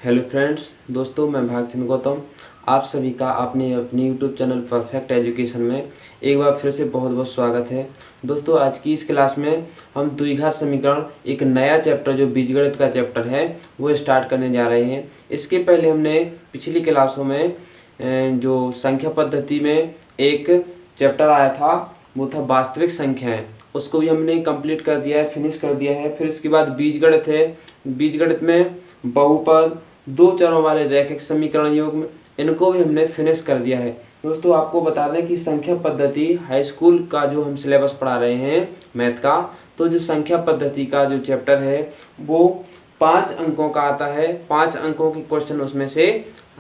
Hello friends, दोस्तों मैं भागचंद गौतम आप सभी का अपने यूट्यूब चैनल परफेक्ट एजुकेशन में एक बार फिर से बहुत बहुत स्वागत है। दोस्तों आज की इस क्लास में हम द्विघात समीकरण एक नया चैप्टर जो बीजगणित का चैप्टर है वो स्टार्ट करने जा रहे हैं। इसके पहले हमने पिछली क्लासों में जो संख्या पद्धति में एक चैप्टर आया था वो था वास्तविक संख्याएँ, उसको भी हमने कंप्लीट कर दिया है, फिनिश कर दिया है। फिर इसके बाद बीजगणित है। बीजगणित में बहुपद, दो चरों वाले रैखिक समीकरण युग्म, इनको भी हमने फिनिश कर दिया है। दोस्तों आपको बता दें कि संख्या पद्धति हाई स्कूल का जो हम सिलेबस पढ़ा रहे हैं मैथ का, तो जो संख्या पद्धति का जो चैप्टर है वो 5 अंकों का आता है। 5 अंकों के क्वेश्चन उसमें से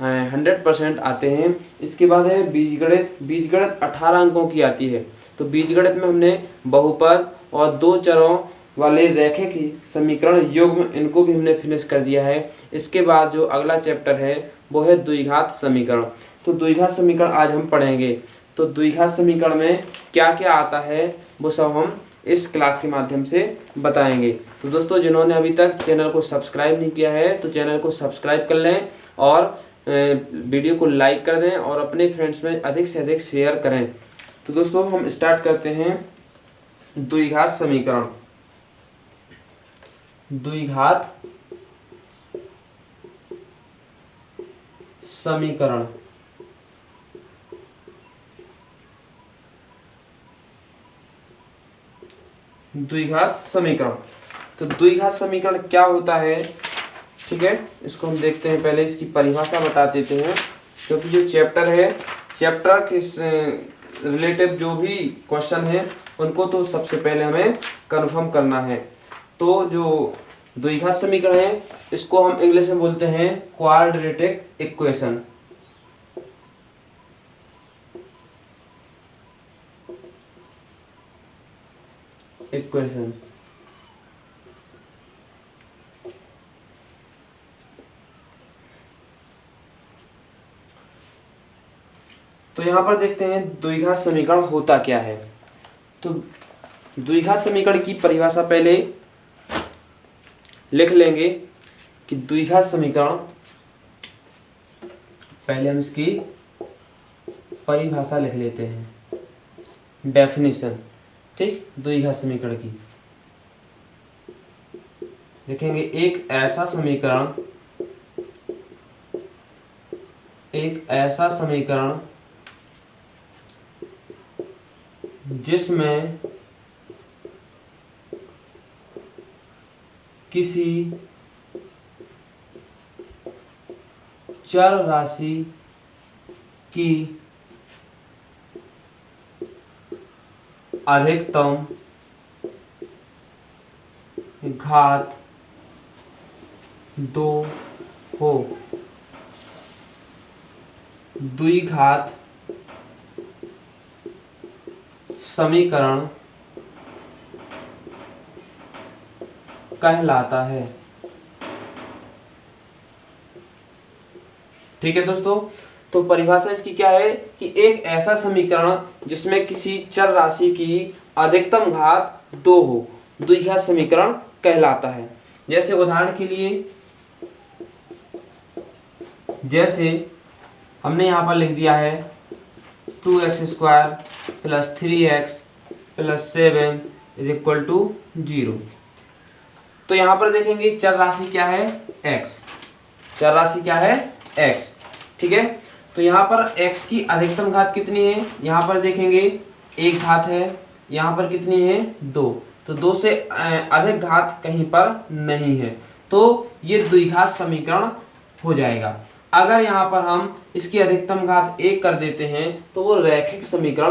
100% आते हैं। इसके बाद है बीजगणित। बीजगणित 18 अंकों की आती है। तो बीजगणित में हमने बहुपद और दो चरों वाले रैखिक समीकरण युग्म, इनको भी हमने फिनिश कर दिया है। इसके बाद जो अगला चैप्टर है वो है द्विघात समीकरण। तो द्विघात समीकरण आज हम पढ़ेंगे। तो द्विघात समीकरण में क्या क्या आता है वो सब हम इस क्लास के माध्यम से बताएंगे। तो दोस्तों जिन्होंने अभी तक चैनल को सब्सक्राइब नहीं किया है तो चैनल को सब्सक्राइब कर लें और वीडियो को लाइक कर दें और अपने फ्रेंड्स में अधिक से अधिक शेयर करें। तो दोस्तों हम स्टार्ट करते हैं द्विघात समीकरण। द्विघात समीकरण द्विघात समीकरण। तो द्विघात समीकरण क्या होता है, ठीक है, इसको हम देखते हैं। पहले इसकी परिभाषा बता देते हैं, क्योंकि जो चैप्टर है, चैप्टर के रिलेटिव जो भी क्वेश्चन है उनको तो सबसे पहले हमें कंफर्म करना है। तो जो द्विघात समीकरण है इसको हम इंग्लिश में बोलते हैं क्वाड्रेटिक इक्वेशन। तो यहाँ पर देखते हैं द्विघात समीकरण होता क्या है। तो द्विघात समीकरण की परिभाषा पहले लिख लेंगे कि द्विघात समीकरण, पहले हम इसकी परिभाषा लिख लेते हैं, डेफिनेशन, ठीक। द्विघात समीकरण की लिखेंगे एक ऐसा समीकरण जिसमें किसी चर राशि की अधिकतम घात 2 हो। द्विघात समीकरण कहलाता है। ठीक है दोस्तों, तो परिभाषा इसकी क्या है कि एक ऐसा समीकरण जिसमें किसी चर राशि की अधिकतम घात 2 हो, द्विघात समीकरण कहलाता है। जैसे उदाहरण के लिए, जैसे हमने यहाँ पर लिख दिया है 2x² + 3x + 7 = 0। तो यहाँ पर देखेंगे चर राशि क्या है, x। चर राशि क्या है, x, ठीक है। तो यहाँ पर x की अधिकतम घात कितनी है, यहाँ पर देखेंगे 1 घात है, यहाँ पर कितनी है 2। तो 2 से अधिक घात कहीं पर नहीं है, तो ये द्विघात समीकरण हो जाएगा। अगर यहाँ पर हम इसकी अधिकतम घात 1 कर देते हैं तो वो रैखिक समीकरण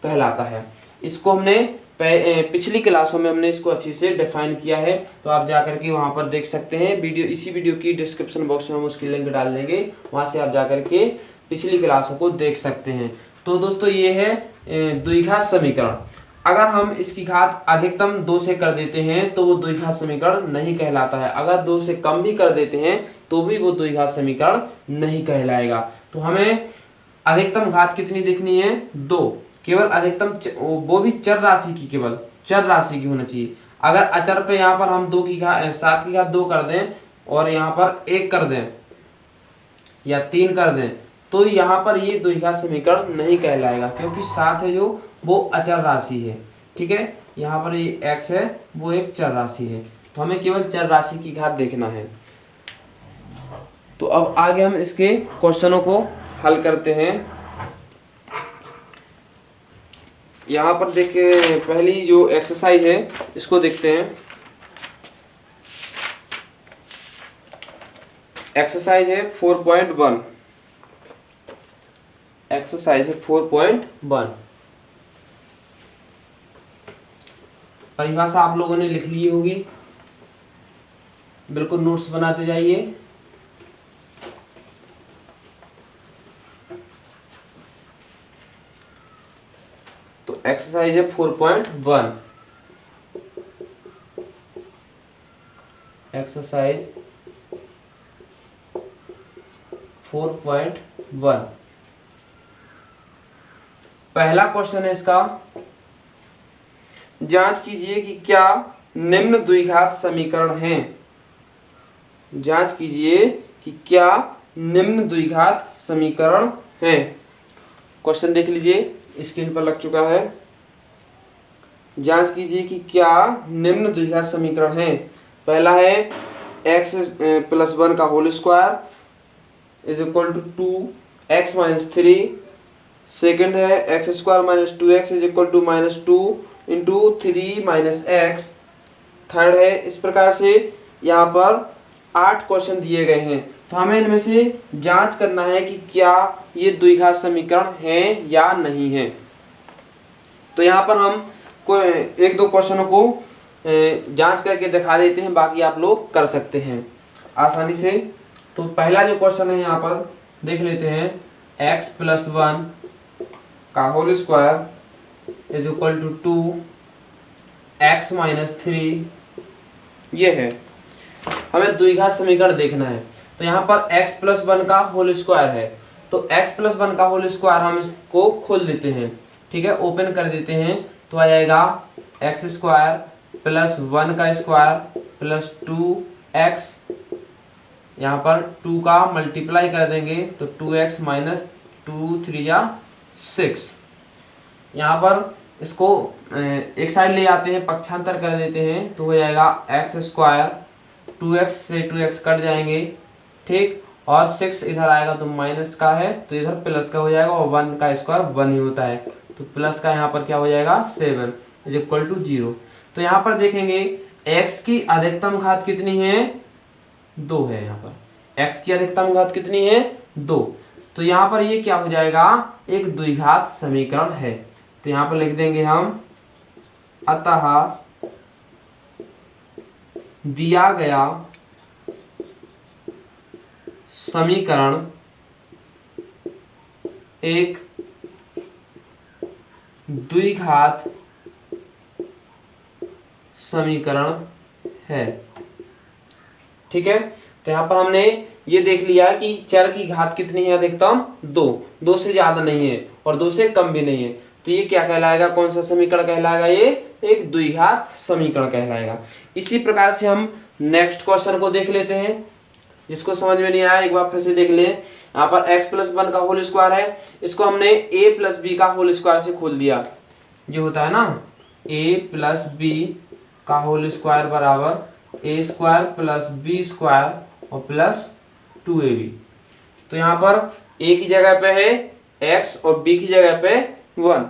कहलाता है। इसको हमने पिछली क्लासों में हमने इसको अच्छे से डिफाइन किया है, तो आप जाकर के वहाँ पर देख सकते हैं। इसी वीडियो की डिस्क्रिप्शन बॉक्स में हम उसकी लिंक डाल देंगे, वहाँ से आप जाकर के पिछली क्लासों को देख सकते हैं। तो दोस्तों ये है द्विघात समीकरण। अगर हम इसकी घात अधिकतम 2 से कर देते हैं तो वो द्विघात समीकरण नहीं कहलाता है। अगर 2 से कम भी कर देते हैं तो भी वो द्विघात समीकरण नहीं कहलाएगा। तो हमें अधिकतम घात कितनी देखनी है, 2। केवल अधिकतम वो भी चर राशि की, केवल चर राशि की होना चाहिए। अगर अचर पे यहाँ पर हम 7 की घात 2 कर दें और यहाँ पर 1 कर दें या 3 कर दें तो यहाँ पर ये द्विघात समीकरण नहीं कहलाएगा, क्योंकि 7 है जो वो अचर राशि है। ठीक है, यहाँ पर ये x है वो एक चर राशि है, तो हमें केवल चर राशि की घात देखना है। तो अब आगे हम इसके क्वेश्चनों को हल करते हैं। यहाँ पर देखिए पहली जो एक्सरसाइज है इसको देखते हैं। एक्सरसाइज है 4.1। एक्सरसाइज है 4.1। परिभाषा आप लोगों ने लिख ली होगी, बिल्कुल नोट्स बनाते जाइए। तो एक्सरसाइज है 4.1। एक्सरसाइज 4.1 पहला क्वेश्चन है इसका, जांच कीजिए कि क्या निम्न द्विघात समीकरण हैं। जांच कीजिए कि क्या निम्न द्विघात समीकरण हैं। क्वेश्चन देख लीजिए, स्क्रीन पर लग चुका है। जांच कीजिए कि क्या निम्न द्विघात समीकरण हैं। पहला है x + 1 का whole square is equal to 2x - 3। Second है x² - 2x is equal to -2 into 3 - x। Third है, इस प्रकार से यहाँ पर 8 क्वेश्चन दिए गए हैं, तो हमें इनमें से जांच करना है कि क्या ये द्विघात समीकरण हैं या नहीं है। तो यहाँ पर हम कोई 1-2 क्वेश्चनों को जांच करके दिखा देते हैं, बाकी आप लोग कर सकते हैं आसानी से। तो पहला जो क्वेश्चन है यहाँ पर देख लेते हैं, x + 1 का whole square is equal to 2x - 3। ये है, हमें द्विघात समीकरण देखना है। तो यहाँ पर x + 1 का होल स्क्वायर है, तो x + 1 का होल स्क्वायर हम इसको खोल देते हैं। ठीक है, ओपन कर देते हैं, तो आ जाएगा x² + 1 का स्क्वायर प्लस 2x। यहाँ पर 2 का मल्टीप्लाई कर देंगे तो 2x - 2 3 जा 6। यहाँ पर इसको एक साइड ले आते हैं, पक्षांतर कर देते हैं, तो हो जाएगा x²। 2x से 2x कट जाएंगे, ठीक, और 6 इधर आएगा तो माइनस का है तो इधर प्लस का हो जाएगा, और 1 का स्क्वायर 1 ही होता है, तो प्लस का यहाँ पर क्या हो जाएगा 7 इज इक्वल टू 0। तो यहाँ पर देखेंगे x की अधिकतम घात कितनी है, 2 है। यहाँ पर x की अधिकतम घात कितनी है, 2। तो यहाँ पर ये क्या हो जाएगा, एक द्विघात समीकरण है। तो यहाँ पर लिख देंगे हम, अतः दिया गया समीकरण एक द्विघात समीकरण है। ठीक है, तो यहाँ पर हमने ये देख लिया कि चर की घात कितनी है, अधिकतम 2 से ज्यादा नहीं है और 2 से कम भी नहीं है, तो ये क्या कहलाएगा, कौन सा समीकरण कहलाएगा, ये एक द्विघात समीकरण कहलाएगा। इसी प्रकार से हम नेक्स्ट क्वेश्चन को देख लेते हैं। जिसको समझ में नहीं आया एक बार फिर से देख लें। यहाँ पर x + 1 का होल स्क्वायर है, इसको हमने a + b का होल स्क्वायर से खोल दिया। जो होता है ना, a + b का होल स्क्वायर बराबर a² + b² और प्लस 2ab। तो यहाँ पर a की जगह पे है x और b की जगह पे 1,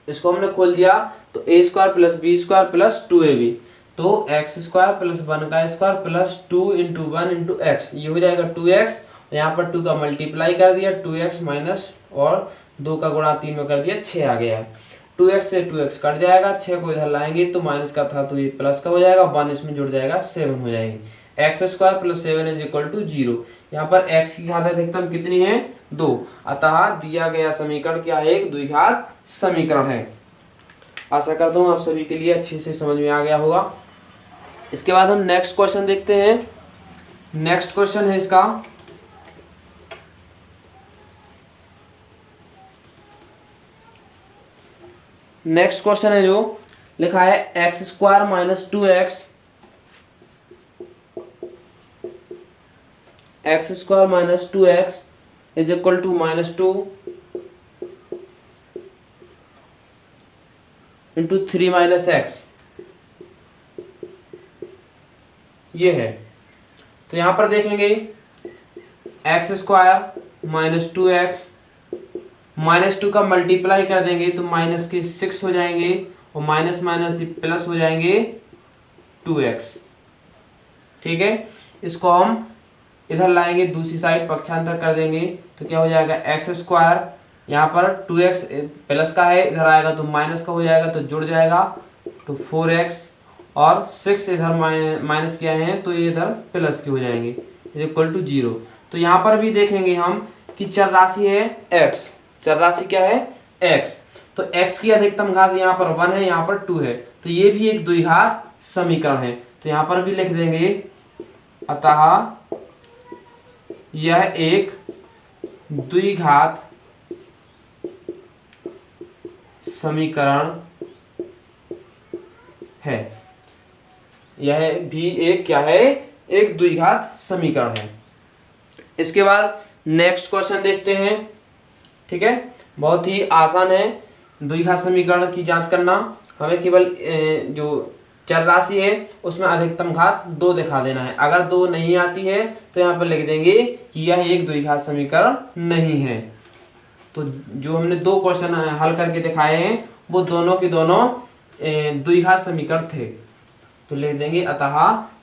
इसको हमने खोल दिया तो a² + b² प्लस 2ab। तो x² + 1 का स्क्वायर प्लस 2 × 1 × x, ये हो जाएगा 2x। यहाँ पर 2 का मल्टीप्लाई कर दिया, 2x माइनस और 2 का गुणा 3 में कर दिया, 6 आ गया है। 2x से 2x कट जाएगा, 6 को इधर लाएंगे तो माइनस का था तो ये प्लस का हो जाएगा, 1 इसमें जुड़ जाएगा, 7 हो जाएंगे। x² + 7 is equal to 0। यहाँ पर x की घात अधिकतम कितनी है, 2। अतः दिया गया समीकरण क्या है, एक द्विघात समीकरण है। आशा करता हूँ आप सभी के लिए अच्छे से समझ में आ गया होगा। इसके बाद हम नेक्स्ट क्वेश्चन देखते हैं। नेक्स्ट क्वेश्चन है इसका, नेक्स्ट क्वेश्चन है जो लिखा है x² - 2x x square minus 2x is equal to -2 into 3 minus x, ये है। तो यहां पर देखेंगे एक्स स्क्वायर माइनस 2x -2 का मल्टीप्लाई कर देंगे तो माइनस के 6 हो जाएंगे और माइनस माइनस प्लस हो जाएंगे 2x। ठीक है, इसको हम इधर लाएंगे, दूसरी साइड पक्षांतर कर देंगे तो क्या हो जाएगा, एक्स स्क्वायर यहाँ पर 2x प्लस का है, इधर आएगा तो माइनस का हो जाएगा तो जुड़ जाएगा तो 4x और 6 इधर माइनस किया है तो ये इधर प्लस के हो जाएंगे इज इक्वल टू 0। तो यहाँ पर भी देखेंगे हम कि चर राशि है x, चर राशि क्या है x, तो x की अधिकतम घात यहाँ पर 1 है, यहाँ पर 2 है, तो ये भी एक द्विघात समीकरण है। तो यहाँ पर भी लिख देंगे अतः यह एक द्विघात समीकरण है। यह भी एक क्या है, एक द्विघात समीकरण है। इसके बाद नेक्स्ट क्वेश्चन देखते हैं। ठीक है, बहुत ही आसान है द्विघात समीकरण की जांच करना। हमें केवल जो चर राशि है उसमें अधिकतम घात 2 दिखा देना है। अगर 2 नहीं आती है तो यहाँ पर लिख देंगे कि यह एक द्विघात समीकरण नहीं है। तो जो हमने 2 क्वेश्चन हल करके दिखाए हैं वो दोनों के दोनों द्विघात समीकरण थे। तो लिख देंगे अतः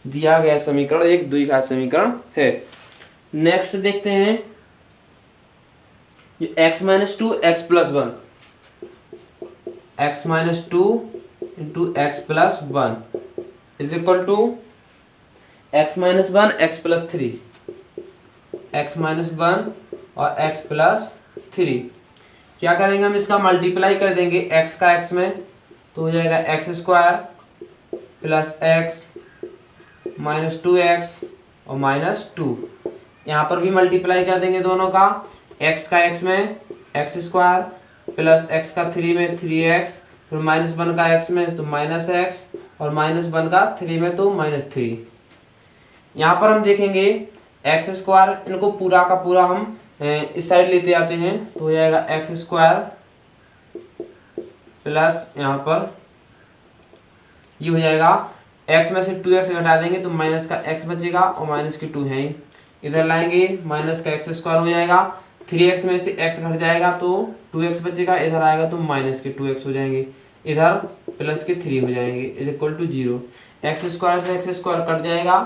दिया गया समीकरण एक द्विघात समीकरण है। नेक्स्ट देखते हैं x minus 2 x plus 1, x minus 2 into x plus 1 is equal to x minus 1 x plus 3, x minus 1 और एक्स प्लस 3। क्या करेंगे हम, इसका मल्टीप्लाई कर देंगे x का x में तो हो जाएगा x square plus x minus 2x और माइनस 2। यहाँ पर भी मल्टीप्लाई कर देंगे दोनों का, x का x में एक्स स्क्वायर प्लस x का 3 में 3x, फिर माइनस 1 का x में तो माइनस x और माइनस 1 का 3 में तो माइनस 3। यहाँ पर हम देखेंगे एक्स स्क्वायर, इनको पूरा का पूरा हम इस साइड लेते आते हैं तो हो जाएगा एक्स स्क्वायर प्लस यहाँ पर ये हो जाएगा x में से 2x घटा देंगे तो माइनस का x बचेगा और माइनस की 2 है, इधर लाएंगे माइनस का एक्स स्क्वायर हो जाएगा, 3x में से x घट जाएगा तो 2x बचेगा, इधर आएगा तो माइनस के 2x हो जाएंगे, इधर प्लस के 3 हो जाएंगे is equal to 0। X square से एक्स स्क्वायर कट जाएगा।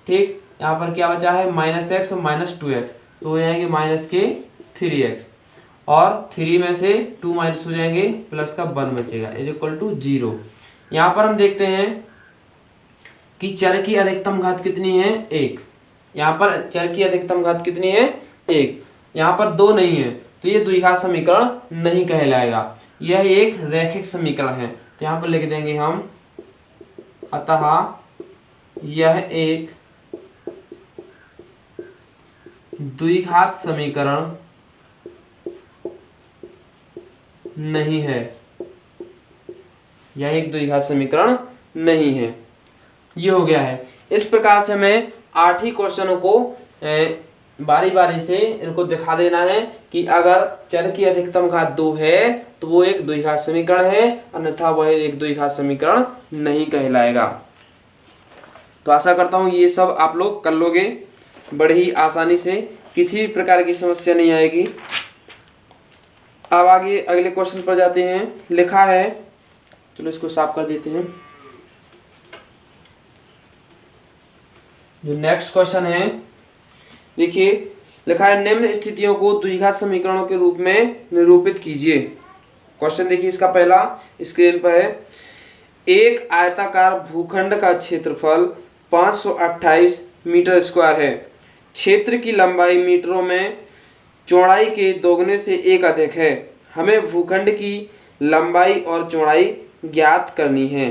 ठीक, यहाँ पर क्या बचा है माइनस एक्स और माइनस 2x तो हो जाएंगे माइनस के 3x और 3 में से 2 माइनस हो जाएंगे, प्लस का 1 बचेगा इज इक्वल टू 0। यहाँ पर हम देखते हैं कि चर की अधिकतम घात कितनी है 1। यहाँ पर चर की अधिकतम घात कितनी है 1, यहाँ पर 2 नहीं है तो ये द्विघात समीकरण नहीं कहलाएगा, यह एक रैखिक समीकरण है। तो यहाँ पर लिख देंगे हम अतः यह एक द्विघात समीकरण नहीं है, यह एक द्विघात समीकरण नहीं है। ये हो गया है। इस प्रकार से हमें 8 ही क्वेश्चनों को बारी बारी से इनको दिखा देना है कि अगर चर की अधिकतम घात 2 है तो वो एक द्विघात समीकरण है, अन्यथा वह एक द्विघात समीकरण नहीं कहलाएगा। तो आशा करता हूँ ये सब आप लोग कर लोगे बड़े ही आसानी से, किसी भी प्रकार की समस्या नहीं आएगी। अब आगे अगले क्वेश्चन पर जाते हैं। लिखा है, चलो इसको साफ कर देते हैं। जो नेक्स्ट क्वेश्चन है देखिए, लिखा है निम्न स्थितियों को द्विघात समीकरणों के रूप में निरूपित कीजिए। क्वेश्चन देखिए, इसका पहला स्क्रीन पर है। एक आयताकार भूखंड का क्षेत्रफल 528 मीटर स्क्वायर है। क्षेत्र की लंबाई मीटरों में चौड़ाई के दोगुने से 1 अधिक है। हमें भूखंड की लंबाई और चौड़ाई ज्ञात करनी है।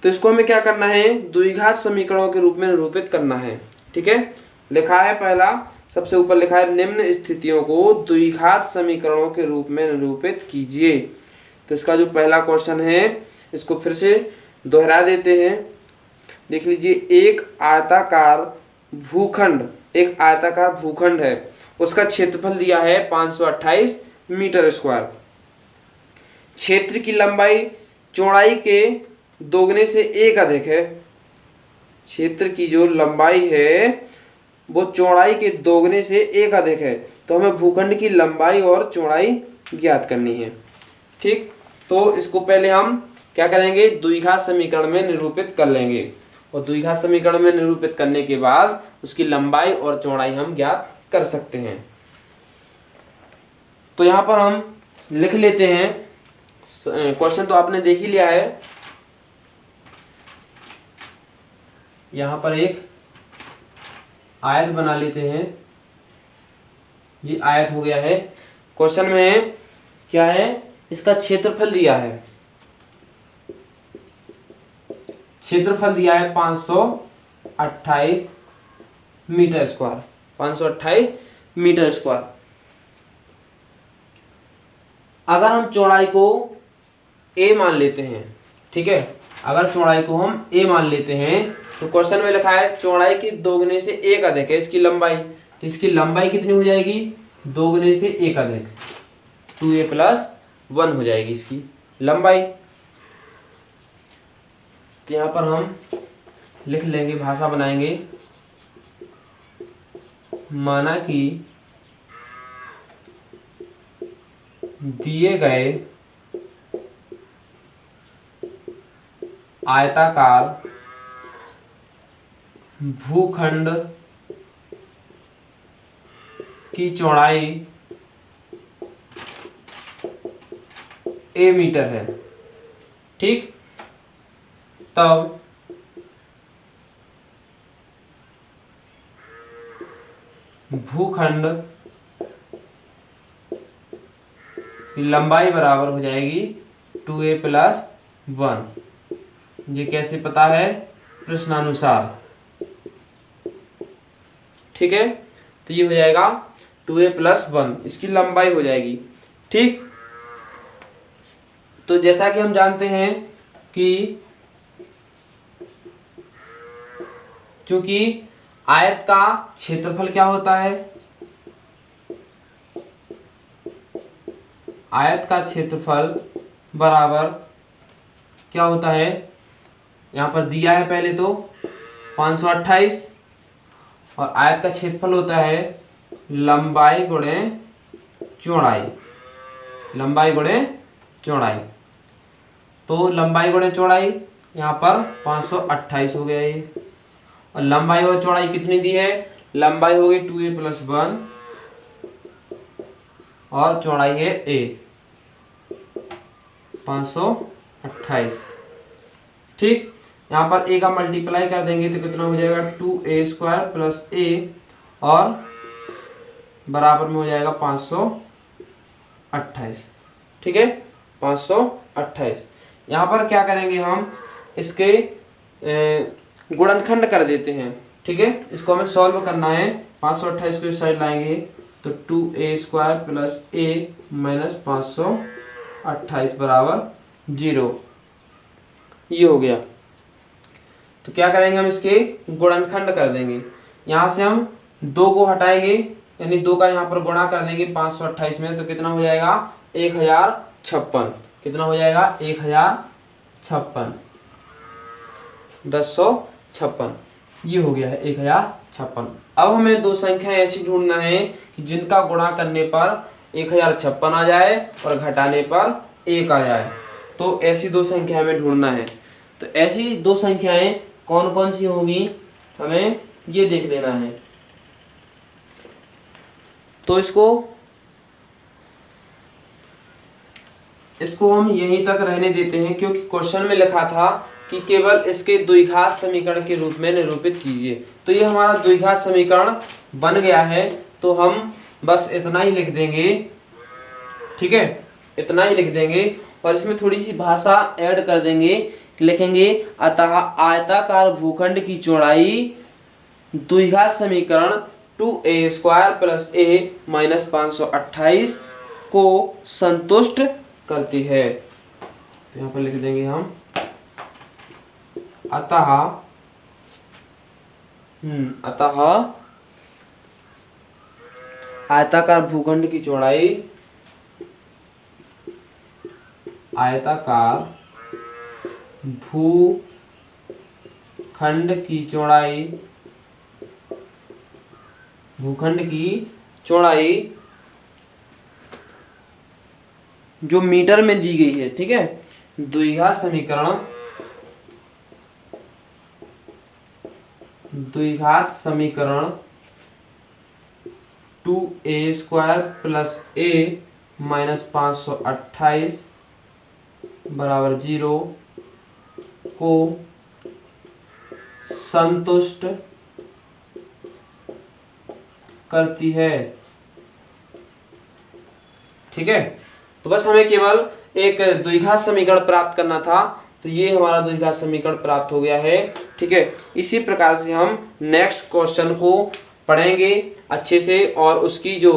तो इसको हमें क्या करना है, द्विघात समीकरणों के रूप में निरूपित करना है। ठीक है, लिखा है पहला, सबसे ऊपर लिखा है निम्न स्थितियों को द्विघात समीकरणों के रूप में निरूपित कीजिए। तो इसका जो पहला क्वेश्चन है इसको फिर से दोहरा देते हैं। देख लीजिए, एक आयताकार भूखंड, एक आयताकार भूखंड है, उसका क्षेत्रफल दिया है 528 मीटर स्क्वायर। क्षेत्र की लंबाई चौड़ाई के दोगुने से एक अधिक है। क्षेत्र की जो लंबाई है वो चौड़ाई के दोगुने से एक अधिक है, तो हमें भूखंड की लंबाई और चौड़ाई ज्ञात करनी है। ठीक, तो इसको पहले हम क्या करेंगे, द्विघात समीकरण में निरूपित कर लेंगे, और द्विघात समीकरण में निरूपित करने के बाद उसकी लंबाई और चौड़ाई हम ज्ञात कर सकते हैं। तो यहाँ पर हम लिख लेते हैं, क्वेश्चन तो आपने देख ही लिया है। यहाँ पर एक आयत बना लेते हैं, ये आयत हो गया है। क्वेश्चन में क्या है, इसका क्षेत्रफल दिया है, क्षेत्रफल दिया है 528 मीटर स्क्वायर, 528 मीटर स्क्वायर। अगर हम चौड़ाई को a मान लेते हैं, ठीक है, अगर चौड़ाई को हम a मान लेते हैं, तो क्वेश्चन में लिखा है चौड़ाई के दोगुने से एक अधिक है इसकी लंबाई, तो इसकी लंबाई कितनी हो जाएगी, दोगुने से एक अधिक, 2a + 1 हो जाएगी इसकी लंबाई। तो यहाँ पर हम लिख लेंगे, भाषा बनाएंगे, माना कि दिए गए आयताकार भूखंड की चौड़ाई a मीटर है। ठीक, तब भूखंड की लंबाई बराबर हो जाएगी 2a + 1। ये कैसे पता है, प्रश्नानुसार। ठीक है, तो ये हो जाएगा 2a + 1, इसकी लंबाई हो जाएगी। ठीक, तो जैसा कि हम जानते हैं कि चूंकि आयत का क्षेत्रफल क्या होता है, आयत का क्षेत्रफल बराबर क्या होता है, यहाँ पर दिया है पहले तो 528, और आयत का क्षेत्रफल होता है लंबाई गुणे चौड़ाई, लंबाई गुणे चौड़ाई। तो लंबाई गुणे चौड़ाई यहाँ पर 528 हो गया ये, और लंबाई और चौड़ाई कितनी दी है, लंबाई हो गई 2a + 1 और चौड़ाई है a, 528। ठीक, यहाँ पर a का मल्टीप्लाई कर देंगे तो कितना हो जाएगा, 2a² + a, और बराबर में हो जाएगा 528। ठीक है, 528। यहाँ पर क्या करेंगे, हम इसके गुणनखंड कर देते हैं। ठीक है, इसको हमें सॉल्व करना है। 528 को इस साइड लाएंगे तो 2a² + a - 528 = 0। ये हो गया। तो क्या करेंगे, हम इसके गुणनखंड कर देंगे। यहाँ से हम 2 को हटाएंगे, यानी 2 का यहाँ पर गुणा कर देंगे 528 में, तो कितना हो जाएगा, 1056। कितना हो जाएगा, 1056, 1056। ये हो गया है 1056। अब हमें दो संख्याएं ऐसी ढूंढना है कि जिनका गुणा करने पर 1056 आ जाए और घटाने पर 1 आ जाए। तो ऐसी दो संख्या हमें ढूंढना है। तो ऐसी दो संख्याएं कौन कौन सी होंगी, हमें ये देख लेना है। तो इसको हम यहीं तक रहने देते हैं, क्योंकि क्वेश्चन में लिखा था कि केवल इसके द्विघात समीकरण के रूप में निरूपित कीजिए। तो ये हमारा द्विघात समीकरण बन गया है, तो हम बस इतना ही लिख देंगे। ठीक है, इतना ही लिख देंगे, और इसमें थोड़ी सी भाषा ऐड कर देंगे। लिखेंगे, अतः आयताकार भूखंड की चौड़ाई द्विघात समीकरण 2a² + a - 528 को संतुष्ट करती है। तो यहाँ पर लिख देंगे हम, अतः अतः आयताकार भूखंड की चौड़ाई, आयताकार भूखंड की चौड़ाई, भूखंड की चौड़ाई जो मीटर में दी गई है, ठीक है। द्विघात समीकरण, द्विघात समीकरण 2a² प्लस a माइनस 528 बराबर 0 को संतुष्ट करती है, ठीक है। तो बस हमें केवल एक द्विघात समीकरण प्राप्त करना था, तो ये हमारा द्विघात समीकरण प्राप्त हो गया है, ठीक है। इसी प्रकार से हम नेक्स्ट क्वेश्चन को पढ़ेंगे अच्छे से, और उसकी जो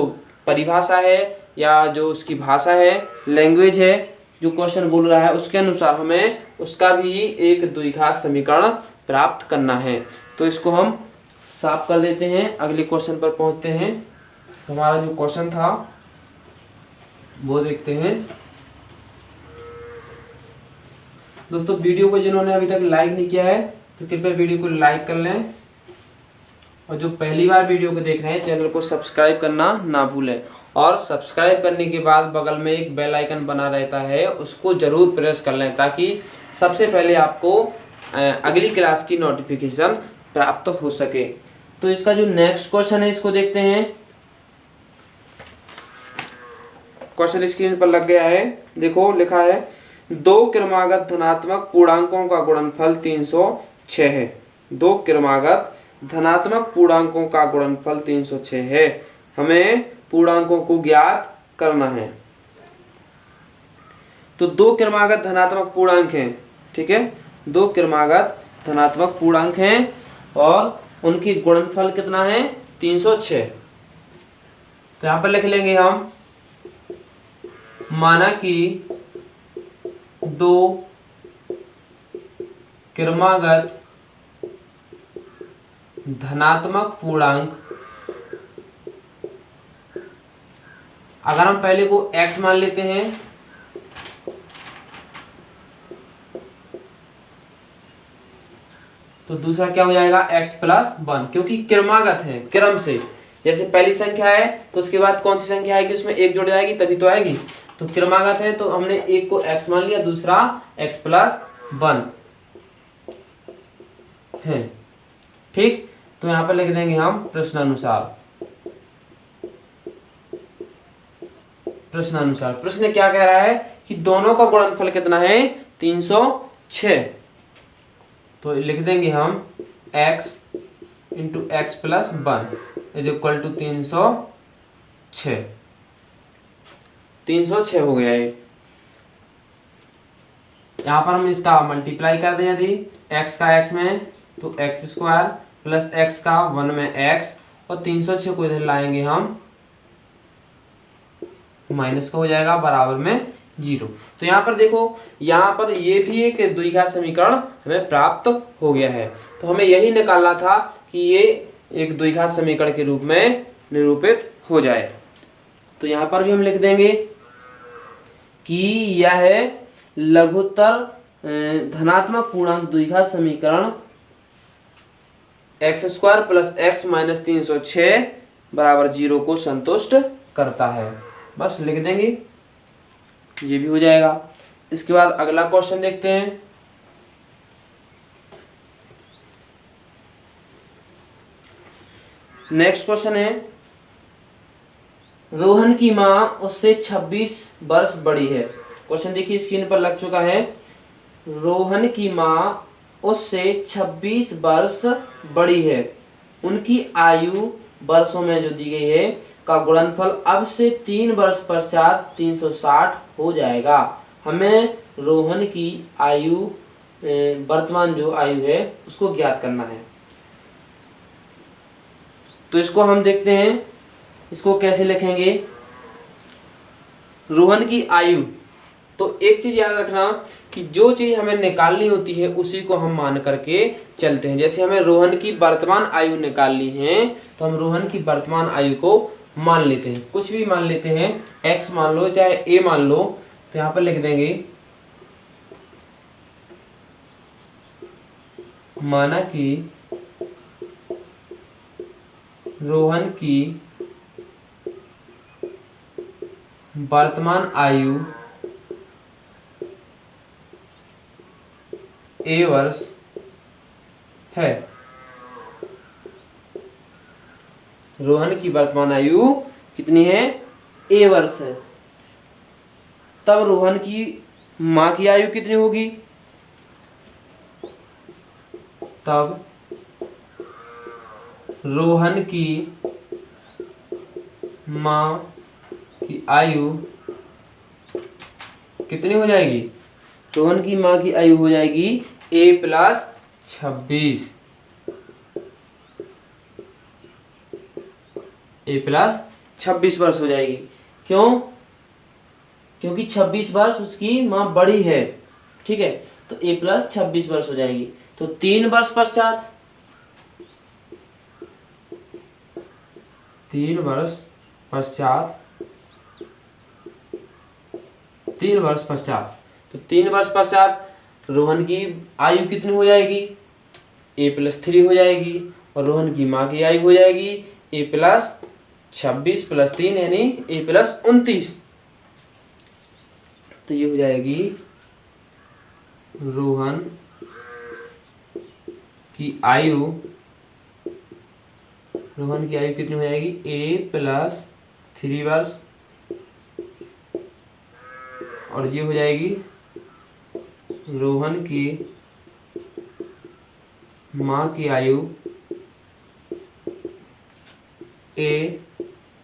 परिभाषा है या जो उसकी भाषा है, लैंग्वेज है, जो क्वेश्चन बोल रहा है उसके अनुसार हमें उसका भी एक द्विघात समीकरण प्राप्त करना है। तो इसको हम साफ कर देते हैं, अगले क्वेश्चन पर पहुंचते हैं। तो हमारा जो क्वेश्चन था वो देखते हैं। दोस्तों वीडियो को जिन्होंने अभी तक लाइक नहीं किया है तो कृपया वीडियो को लाइक कर लें, और जो पहली बार वीडियो को देख रहे हैं चैनल को सब्सक्राइब करना ना भूलें, और सब्सक्राइब करने के बाद बगल में एक बेल आइकन बना रहता है उसको जरूर प्रेस कर लें, ताकि सबसे पहले आपको अगली क्लास की नोटिफिकेशन प्राप्त हो सके। तो इसका जो नेक्स्ट क्वेश्चन है इसको देखते हैं। क्वेश्चन स्क्रीन पर लग गया है, देखो लिखा है 2 क्रमागत धनात्मक पूर्णांकों का गुणनफल 306 है। 2 क्रमागत धनात्मक पूर्णांकों का गुणनफल 306 है। हमें पूर्णांकों को ज्ञात करना है। तो 2 क्रमागत धनात्मक पूर्णांक हैं, ठीक है। 2 क्रमागत धनात्मक पूर्णांक हैं और उनकी गुणनफल कितना है, 306। तो यहां पर लिख लेंगे हम, माना कि 2 क्रमागत धनात्मक पूर्णांक, अगर हम पहले को x मान लेते हैं तो दूसरा क्या हो जाएगा, x प्लस 1, क्योंकि क्रमागत है, क्रम से। जैसे पहली संख्या है तो उसके बाद कौन सी संख्या आएगी, उसमें 1 जुड़ जाएगी तभी तो आएगी। तो क्रमागत है तो हमने एक को x मान लिया, दूसरा x प्लस 1 है, ठीक। तो यहां पर लिख देंगे हम प्रश्नानुसार। प्रश्नानुसार प्रश्न क्या कह रहा है कि दोनों का गुणनफल कितना है, 306। तो लिख देंगे हम x into x plus 1 is equal to 306। 306 हो गया है। यहाँ पर हम इसका मल्टीप्लाई कर दें, यदि x का x में तो x² प्लस x का 1 में x, और 306 को इधर लाएंगे हम, माइनस का हो जाएगा, बराबर में 0। तो यहाँ पर देखो, यहाँ पर ये भी एक द्विघात समीकरण हमें प्राप्त हो गया है। तो हमें यही निकालना था कि ये एक द्विघात समीकरण के रूप में निरूपित हो जाए। तो यहाँ पर भी हम लिख देंगे कि यह लघुत्तर धनात्मक पूर्णांक द्विघात समीकरण x² प्लस x माइनस 306 बराबर 0 को संतुष्ट करता है। बस लिख देंगे, ये भी हो जाएगा। इसके बाद अगला क्वेश्चन देखते हैं। नेक्स्ट क्वेश्चन है, रोहन की मां उससे 26 वर्ष बड़ी है। क्वेश्चन देखिए स्क्रीन पर लग चुका है। रोहन की मां उससे 26 वर्ष बड़ी है। उनकी आयु वर्षों में जो दी गई है का गुणनफल अब से 3 वर्ष पश्चात 360 हो जाएगा। हमें रोहन की आयु, वर्तमान जो आयु है उसको ज्ञात करना है। तो इसको हम देखते हैं, इसको कैसे लिखेंगे। रोहन की आयु तो एक चीज याद रखना कि जो चीज हमें निकालनी होती है उसी को हम मान करके चलते हैं। जैसे हमें रोहन की वर्तमान आयु निकालनी है तो हम रोहन की वर्तमान आयु को मान लेते हैं, कुछ भी मान लेते हैं, x मान लो चाहे a मान लो, तो यहाँ पर लिख देंगे माना कि रोहन की वर्तमान आयु a वर्ष है। रोहन की वर्तमान आयु कितनी है? a वर्ष है। तब रोहन की माँ की आयु कितनी होगी? तब रोहन की माँ की आयु कितनी हो जाएगी? रोहन की माँ की आयु हो जाएगी a प्लस 26, a प्लस 26 वर्ष हो जाएगी। क्यों? क्योंकि 26 वर्ष उसकी माँ बड़ी है, ठीक है, तो a प्लस 26 वर्ष हो जाएगी। तो 3 वर्ष पश्चात, 3 वर्ष पश्चात, 3 वर्ष पश्चात, तो 3 वर्ष पश्चात रोहन की आयु कितनी हो जाएगी? a प्लस 3 हो जाएगी और रोहन की माँ की आयु हो जाएगी a प्लस 26 प्लस 3 यानी a प्लस 29। तो ये हो जाएगी रोहन की आयु, रोहन की आयु कितनी हो जाएगी? a प्लस 3 वर्ष और ये हो जाएगी रोहन की माँ की आयु a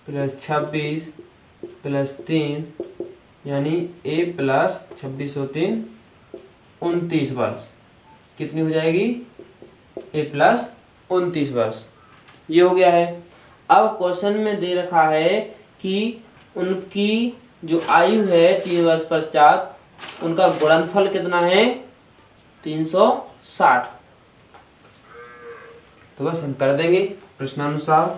प्लस 26 प्लस 3 यानी a प्लस 26 और 3 29 वर्ष। कितनी हो जाएगी? a प्लस 29 वर्ष। ये हो गया है। अब क्वेश्चन में दे रखा है कि उनकी जो आयु है 3 वर्ष पश्चात, उनका गुणनफल कितना है? 360। तो बस हम कर देंगे प्रश्नानुसार।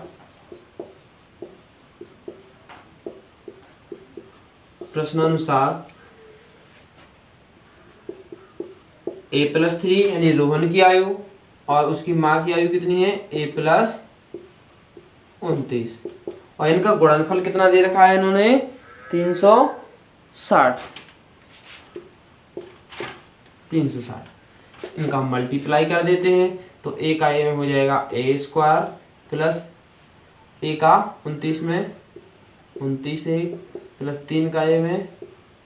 प्रश्नानुसार a प्लस 3 यानी रोहन की आयु और उसकी माँ की आयु कितनी है? a प्लस 29 और इनका गुणनफल कितना दे रखा है इन्होंने? 360। इनका मल्टीप्लाई कर देते हैं तो a का a में हो जाएगा a स्क्वायर प्लस a का 29 में 29a प्लस 3 का a में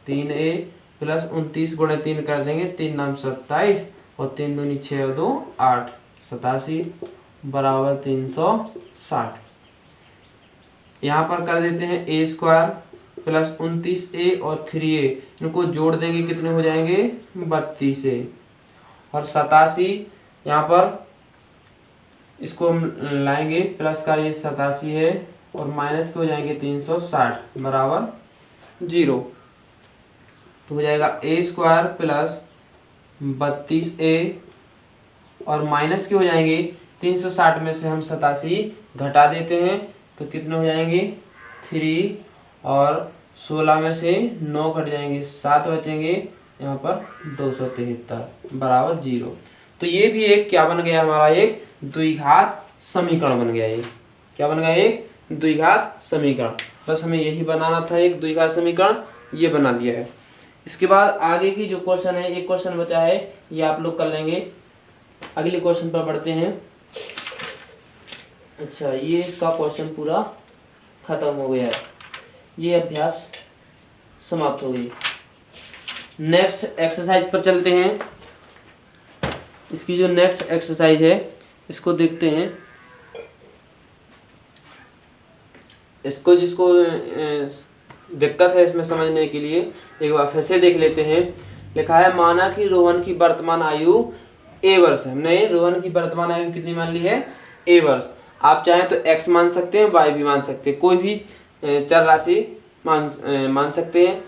3a प्लस 29 गुणे 3 कर देंगे, 3 नाम 27 और 3 दूनी 6 और 2 8, 87 बराबर 360। यहाँ पर कर देते हैं a स्क्वायर प्लस 29a और 3a, इनको जोड़ देंगे कितने हो जाएंगे? 32a और 87। यहाँ पर इसको हम लाएंगे प्लस का, ये 87 है और माइनस के हो जाएंगे 360 बराबर 0। तो हो जाएगा a स्क्वायर प्लस 32a और माइनस के हो जाएंगे 360 में से हम 87 घटा देते हैं तो कितने हो जाएंगे? 3 और 16 में से 9 घट जाएंगे, 7 बचेंगे, यहाँ पर 273 बराबर 0। तो ये भी एक क्या बन गया हमारा? एक द्विघात समीकरण बन गया। ये क्या बन गया? एक द्विघात समीकरण। बस हमें यही बनाना था, एक द्विघात समीकरण, ये बना दिया है। इसके बाद आगे की जो क्वेश्चन है, एक क्वेश्चन बचा है, ये आप लोग कर लेंगे। अगले क्वेश्चन पर बढ़ते हैं। अच्छा, ये इसका क्वेश्चन पूरा खत्म हो गया है, ये अभ्यास समाप्त हो गई। नेक्स्ट एक्सरसाइज पर चलते हैं। इसकी जो नेक्स्ट एक्सरसाइज है इसको देखते हैं। इसको जिसको दिक्कत है इसमें समझने के लिए एक बार फिर से देख लेते हैं। लिखा है माना कि रोहन की वर्तमान आयु a वर्ष है। हमने रोहन की वर्तमान आयु कितनी मान ली है? a वर्ष। आप चाहें तो x मान सकते हैं, y भी मान सकते हैं, कोई भी चर राशि मान सकते हैं।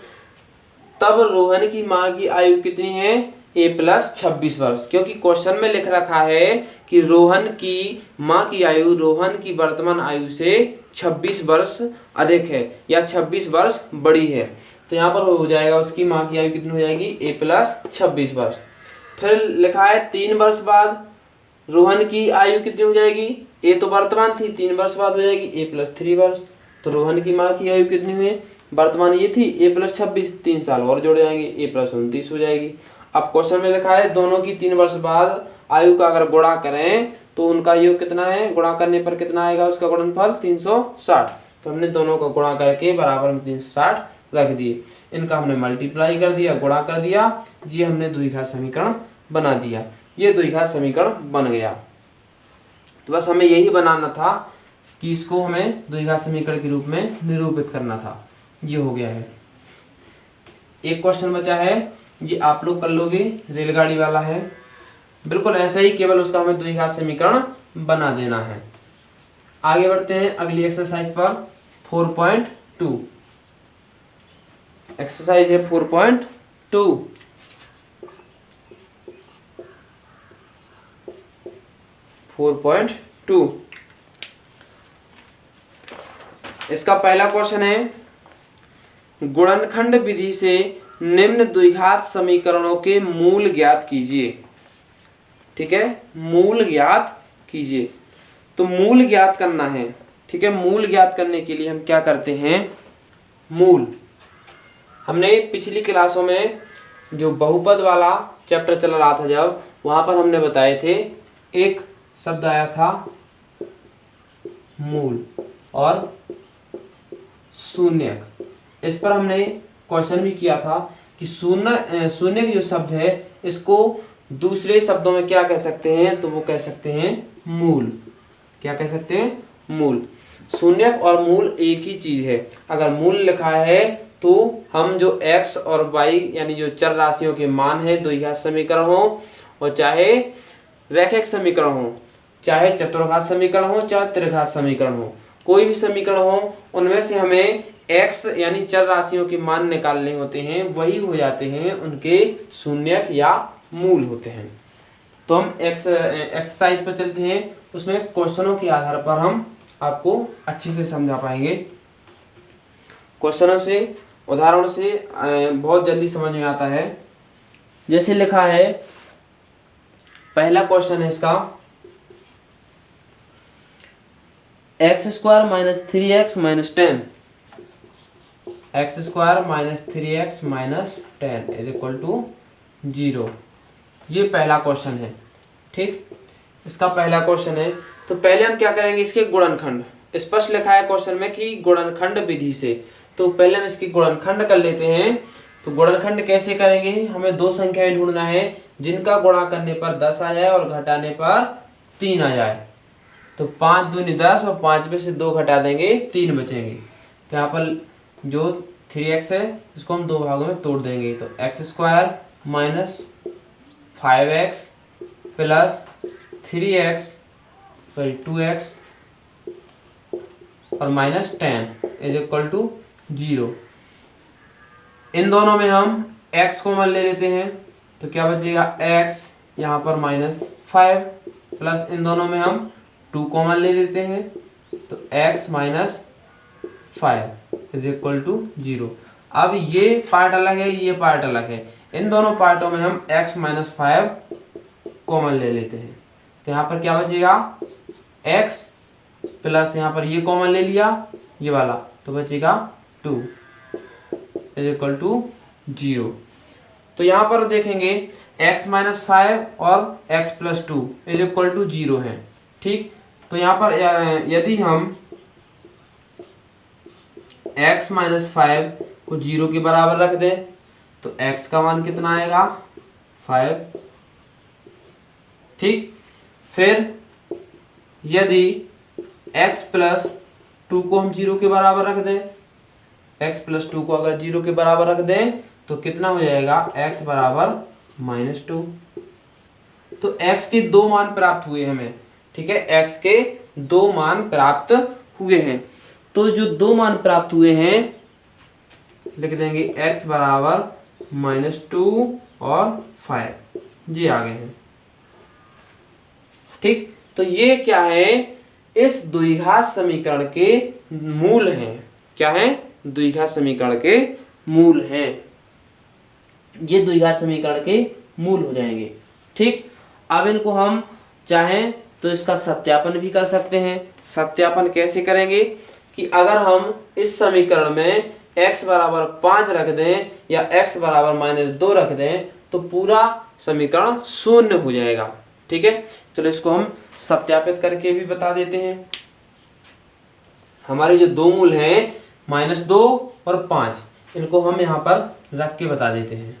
तब रोहन की माँ की आयु कितनी है, a+26 वर्ष। क्योंकि क्वेश्चन में लिख रखा है कि रोहन की माँ की आयु रोहन की वर्तमान आयु से 26 वर्ष अधिक है या 26 वर्ष बड़ी है, तो यहाँ पर हो जाएगा उसकी माँ की आयु कितनी हो जाएगी, a+26 वर्ष। फिर लिखा है 3 वर्ष बाद रोहन की आयु कितनी हो जाएगी, ए तो वर्तमान थी, 3 वर्ष बाद हो जाएगी a+3 वर्ष। तो रोहन की माँ की आयु कितनी हुई, वर्तमान ये थी a+26, 3 साल और जोड़ जाएंगे a+29 हो जाएगी। अब क्वेश्चन में लिखा है दोनों की 3 वर्ष बाद आयु का अगर गुणा करें तो उनका योग कितना है, गुणा करने पर कितना आएगा उसका गुणनफल 360। तो हमने दोनों को गुणा करके बराबर में 360 रख दिए, इनका हमने मल्टीप्लाई कर दिया, गुणा कर दिया, ये हमने द्विघात समीकरण बना दिया। ये द्विघात समीकरण बन गया। तो बस हमें यही बनाना था कि इसको हमें द्विघात समीकरण के रूप में निरूपित करना था। ये हो गया है। एक क्वेश्चन बचा है, ये आप लोग कर लोगे, रेलगाड़ी वाला है, बिल्कुल ऐसा ही, केवल उसका हमें द्विघात समीकरण बना देना है। आगे बढ़ते हैं अगली एक्सरसाइज पर। 4.2 एक्सरसाइज है 4.2। इसका पहला क्वेश्चन है, गुणनखंड विधि से निम्न द्विघात समीकरणों के मूल ज्ञात कीजिए। ठीक है, मूल ज्ञात कीजिए। तो मूल ज्ञात करना है। ठीक है, मूल ज्ञात करने के लिए हम क्या करते हैं, मूल हमने पिछली क्लासों में जो बहुपद वाला चैप्टर चल रहा था, जब वहां पर हमने बताए थे, एक शब्द आया था मूल और शून्यक। इस पर हमने क्वेश्चन भी किया था कि शून्यक जो शब्द है इसको दूसरे शब्दों में क्या कह सकते हैं, तो वो कह सकते हैं मूल। क्या कह सकते हैं, मूल। शून्यक और मूल एक ही चीज है। अगर मूल लिखा है तो हम जो x और y यानी जो चर राशियों के मान है, द्विघात समीकरण हो और चाहे रैखिक समीकरण हो, चाहे चतुर्घात समीकरण हो, चाहे त्रिघात समीकरण हो, कोई भी समीकरण हो, उनमें से हमें x यानी चर राशियों के मान निकालने होते हैं, वही हो जाते हैं उनके शून्यक या मूल होते हैं। तो हम एक्सरसाइज पर चलते हैं, उसमें क्वेश्चनों के आधार पर हम आपको अच्छे से समझा पाएंगे। क्वेश्चनों से, उदाहरणों से बहुत जल्दी समझ में आता है। जैसे लिखा है, पहला क्वेश्चन है इसका, x² - 3x - 10 x² - 3x - 10 = 0। ये पहला क्वेश्चन है। ठीक, इसका पहला क्वेश्चन है। तो पहले हम क्या करेंगे, इसके गुणनखंड, स्पष्ट लिखा है क्वेश्चन में कि गुणनखंड विधि से, तो पहले हम इसकी गुणनखंड कर लेते हैं। तो गुणनखंड कैसे करेंगे, हमें दो संख्याएं ढूंढना है जिनका गुणा करने पर 10 आ जाए और घटाने पर 3 आ जाए। तो 5 दूनी 10 और 5 में से 2 घटा देंगे, 3 बचेंगे। तो यहाँ पर जो 3x है इसको हम दो भागों में तोड़ देंगे। तो x² - 5x + 3x 2x और -10 = 0। इन दोनों में हम x कॉमन ले लेते हैं, तो क्या बचेगा, x यहाँ पर -5 प्लस इन दोनों में हम 2 कॉमन ले लेते हैं, तो x - 5 = 0। अब ये पार्ट अलग है, ये पार्ट अलग है, इन दोनों पार्टों में हम x - 5 कॉमन ले लेते हैं। तो यहाँ पर क्या बचेगा, x प्लस यहाँ पर ये कॉमन ले लिया, ये वाला, तो बचेगा 2 = 0। तो यहाँ पर देखेंगे x - 5 और x + 2 = 0 है। ठीक, तो यहाँ पर यदि हम x - 5 को 0 के बराबर रख दें तो x का मान कितना आएगा, 5। ठीक, फिर यदि x + 2 को हम 0 के बराबर रख दें, x + 2 को अगर 0 के बराबर रख दें तो कितना हो जाएगा, x = -2। तो x के 2 मान प्राप्त हुए हमें। ठीक है, x के 2 मान प्राप्त हुए हैं। तो जो 2 मान प्राप्त हुए हैं लिख देंगे x = -2 और 5 ये आ गए हैं। ठीक, तो ये क्या है, इस द्विघात समीकरण के मूल हैं। क्या है, द्विघात समीकरण के मूल हैं। ये द्विघात समीकरण के मूल हो जाएंगे। ठीक, अब इनको हम चाहें तो इसका सत्यापन भी कर सकते हैं। सत्यापन कैसे करेंगे कि अगर हम इस समीकरण में x बराबर 5 रख दें या x बराबर -2 रख दें तो पूरा समीकरण शून्य हो जाएगा। ठीक है, चलो इसको हम सत्यापित करके भी बता देते हैं। हमारे जो दो मूल हैं -2 और 5, इनको हम यहाँ पर रख के बता देते हैं।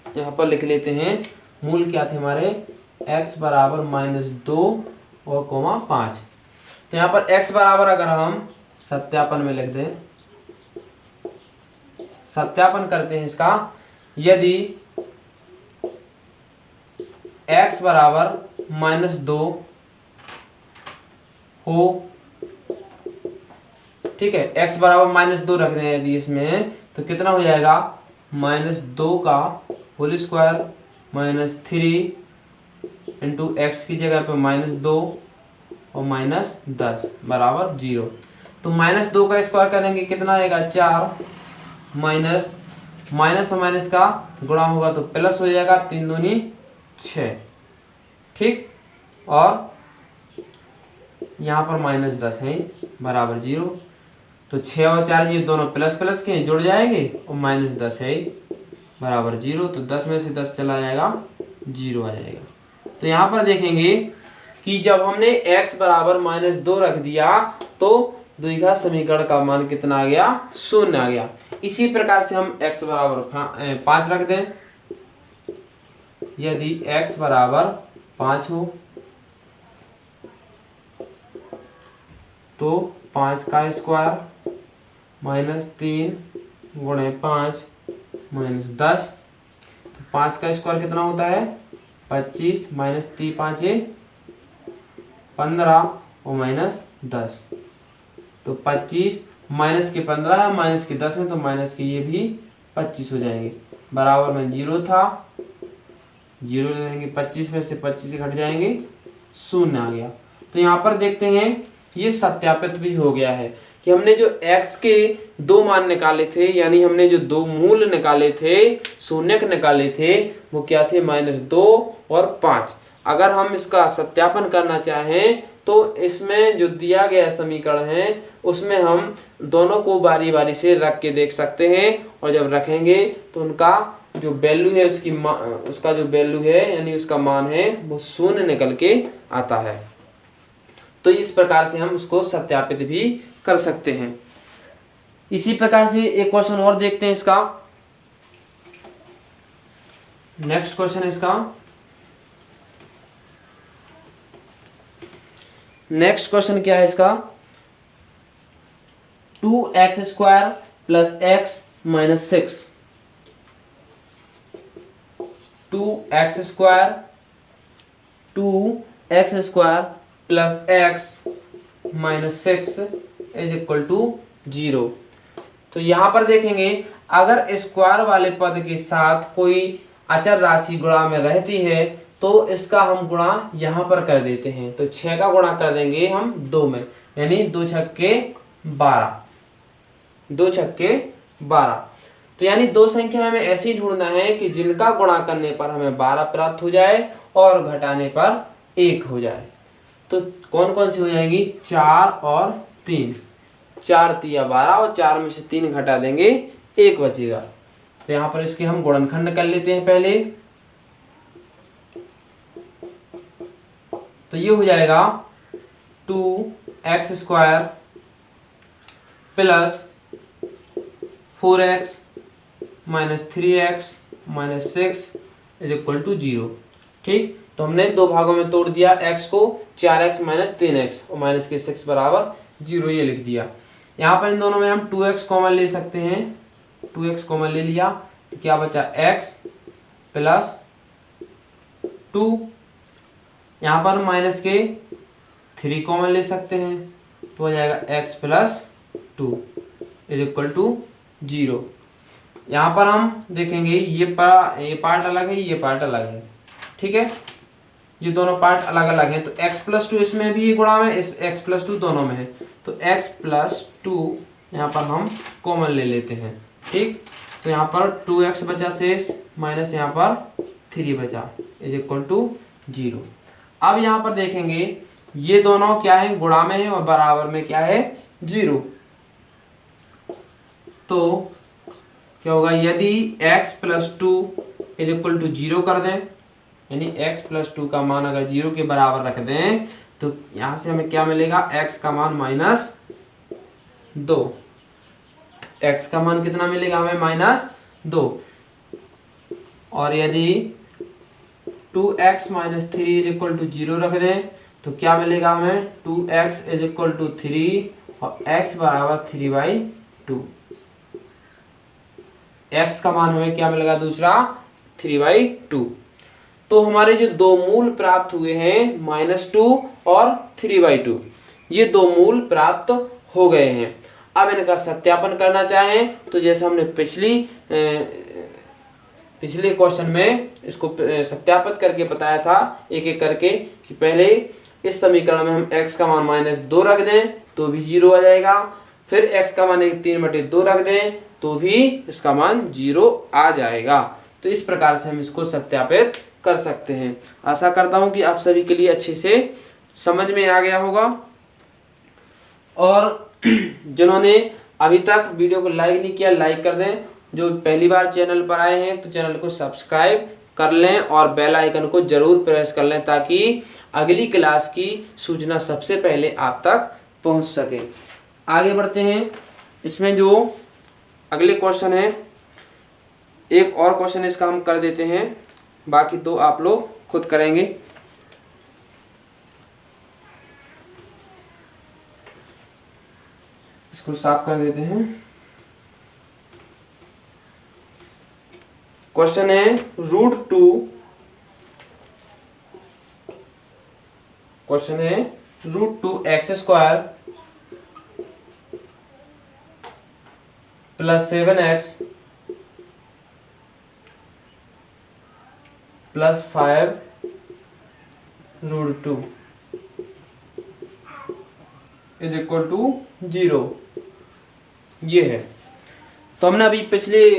यहाँ पर लिख लेते हैं मूल क्या थे हमारे, x बराबर -2 और 5। तो यहाँ पर x बराबर अगर हम सत्यापन में लिख दें, सत्यापन करते हैं इसका, यदि x बराबर -2 हो, ठीक है, x बराबर -2 रख रहे हैं यदि इसमें, तो कितना हो जाएगा, -2 का होल स्क्वायर -3 इंटू एक्स की जगह पे -2 और -10 बराबर 0। तो -2 का स्क्वायर करेंगे कितना आएगा, 4, माइनस और माइनस का गुणा होगा तो प्लस हो जाएगा, 3 दूनी 6। ठीक, और यहाँ पर -10 है बराबर 0। तो 6 और 4 ये दोनों प्लस प्लस के जुड़ जाएंगे और -10 है बराबर 0। तो 10 में से 10 चला जाएगा, 0 आ जाएगा। तो यहाँ पर देखेंगे कि जब हमने x बराबर -2 रख दिया तो द्विघात समीकरण का मान कितना आ गया, 0 आ गया। इसी प्रकार से हम x बराबर 5 रख दें। यदि x बराबर 5 हो तो 5 का स्क्वायर -3 गुणे 5 -10। तो 5 का स्क्वायर कितना होता है, 25 -3 5 15 और -10। तो 25 माइनस के 15 है, माइनस के 10 है, तो माइनस के ये भी 25 हो जाएंगे। बराबर में 0 था, 0 ले लेंगे, 25 में से 25 घट जाएंगे, 0 आ गया। तो यहाँ पर देखते हैं ये सत्यापित भी हो गया है कि हमने जो x के दो मान निकाले थे, यानी हमने जो दो मूल निकाले थे, शून्यक निकाले थे, वो क्या थे, -2 और 5। अगर हम इसका सत्यापन करना चाहें तो इसमें जो दिया गया समीकरण है उसमें हम दोनों को बारी बारी से रख के देख सकते हैं, और जब रखेंगे तो उनका जो वैल्यू है उसका जो वैल्यू है यानी उसका मान है वो 0 निकल के आता है। तो इस प्रकार से हम उसको सत्यापित भी कर सकते हैं। इसी प्रकार से एक क्वेश्चन और देखते हैं इसका। नेक्स्ट क्वेश्चन है इसका, नेक्स्ट क्वेश्चन क्या है इसका, 2x² + x - 6। 2x² + x - 6 = 0। तो यहाँ पर देखेंगे अगर स्क्वायर वाले पद के साथ कोई अचर राशि गुणा में रहती है तो इसका हम गुणा यहाँ पर कर देते हैं। तो 6 का गुणा कर देंगे हम 2 में, यानी 2 छक्के 12, 2 छक्के 12। तो यानी दो संख्या हमें ऐसी ढूंढना है कि जिनका गुणा करने पर हमें 12 प्राप्त हो जाए और घटाने पर 1 हो जाए। तो कौन कौन सी हो जाएंगी, 4 और 3। 4 तिया 12 और 4 में से 3 घटा देंगे, 1 बचेगा। तो यहाँ पर इसके हम गुणनखंड कर लेते हैं पहले। तो ये हो जाएगा 2x² + 4x - 3x - 6 = 0। ठीक, तो हमने दो भागों में तोड़ दिया x को, 4x - 3x और माइनस के 6 बराबर 0 ये लिख दिया। यहाँ पर इन दोनों में हम 2x कॉमन ले सकते हैं। 2x कॉमन ले लिया तो क्या बचा, x + 2। यहाँ पर माइनस के 3 कॉमन ले सकते हैं तो हो जाएगा x + 2 इज इक्वल टू 0। यहाँ पर हम देखेंगे ये पार्ट अलग है, ये पार्ट अलग है, ठीक है, ये दोनों पार्ट अलग अलग हैं। तो x+2 इसमें भी गुणा में, इस x+2 दोनों में है, तो x+2 यहाँ पर हम कॉमन ले लेते हैं, ठीक। तो यहाँ पर 2x बचा शेष, माइनस यहाँ पर 3 बचा, इज इक्वल टू 0। अब यहाँ पर देखेंगे ये दोनों क्या है, गुणा में है और बराबर में क्या है, 0। तो क्या होगा, यदि x+2 इज इक्वल टू 0 कर दें, यानी x+2 का मान अगर 0 के बराबर रख दें, तो यहां से हमें क्या मिलेगा, x का मान -2। x का मान कितना मिलेगा हमें, -2। और यदि 2x - 3 इज इक्वल टू 0 रख दें, तो क्या मिलेगा हमें, 2x इज इक्वल टू 3 और x बराबर 3/2। x का मान हमें क्या मिलेगा दूसरा, 3/2। तो हमारे जो दो मूल प्राप्त हुए हैं, -2 और 3/2, ये दो मूल प्राप्त हो गए हैं। अब इनका सत्यापन करना चाहें तो जैसे हमने पिछले क्वेश्चन में इसको सत्यापित करके बताया था एक एक करके, कि पहले इस समीकरण में हम x का मान -2 रख दें तो भी 0 आ जाएगा, फिर x का मान 3/2 रख दें तो भी इसका मान 0 आ जाएगा। तो इस प्रकार से हम इसको सत्यापित कर सकते हैं। आशा करता हूं कि आप सभी के लिए अच्छे से समझ में आ गया होगा। और जिन्होंने अभी तक वीडियो को लाइक नहीं किया, लाइक कर दें। जो पहली बार चैनल पर आए हैं तो चैनल को सब्सक्राइब कर लें और बेल आइकन को जरूर प्रेस कर लें, ताकि अगली क्लास की सूचना सबसे पहले आप तक पहुंच सके। आगे बढ़ते हैं। इसमें जो अगले क्वेश्चन है, एक और क्वेश्चन इसका हम कर देते हैं, बाकी दो आप लोग खुद करेंगे। इसको साफ कर देते हैं। क्वेश्चन है √2, क्वेश्चन है √2x² + 7x + 5 √2 is equal to 0। ये है। तो हमने अभी पिछले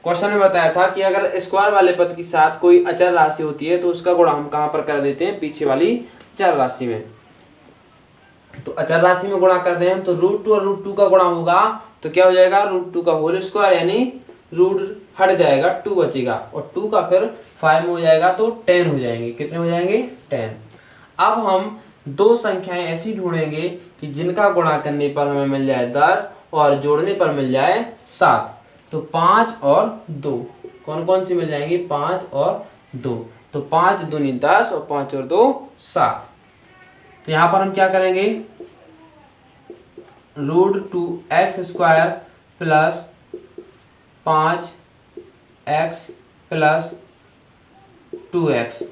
क्वेश्चन में बताया था कि अगर स्क्वायर वाले पद के साथ कोई अचर राशि होती है तो उसका गुणा हम कहाँ पर कर देते हैं, पीछे वाली चर राशि में। तो अचर राशि में गुणा कर दें हम, तो √2 और √2 का गुणा होगा तो क्या हो जाएगा, √2 का होल स्क्वायर, यानी रूट हट जाएगा, 2 बचेगा, और 2 का फिर 5 में हो जाएगा तो 10 हो जाएंगे। कितने हो जाएंगे, 10। अब हम दो संख्याएं ऐसी ढूंढेंगे कि जिनका गुणा करने पर हमें मिल जाए 10 और जोड़ने पर मिल जाए 7। तो 5 और 2 कौन कौन सी मिल जाएंगी, 5 और 2। तो 5 दूनी 10 और 5 और 2 7। तो यहाँ पर हम क्या करेंगे, √2x² + 5x + 2x,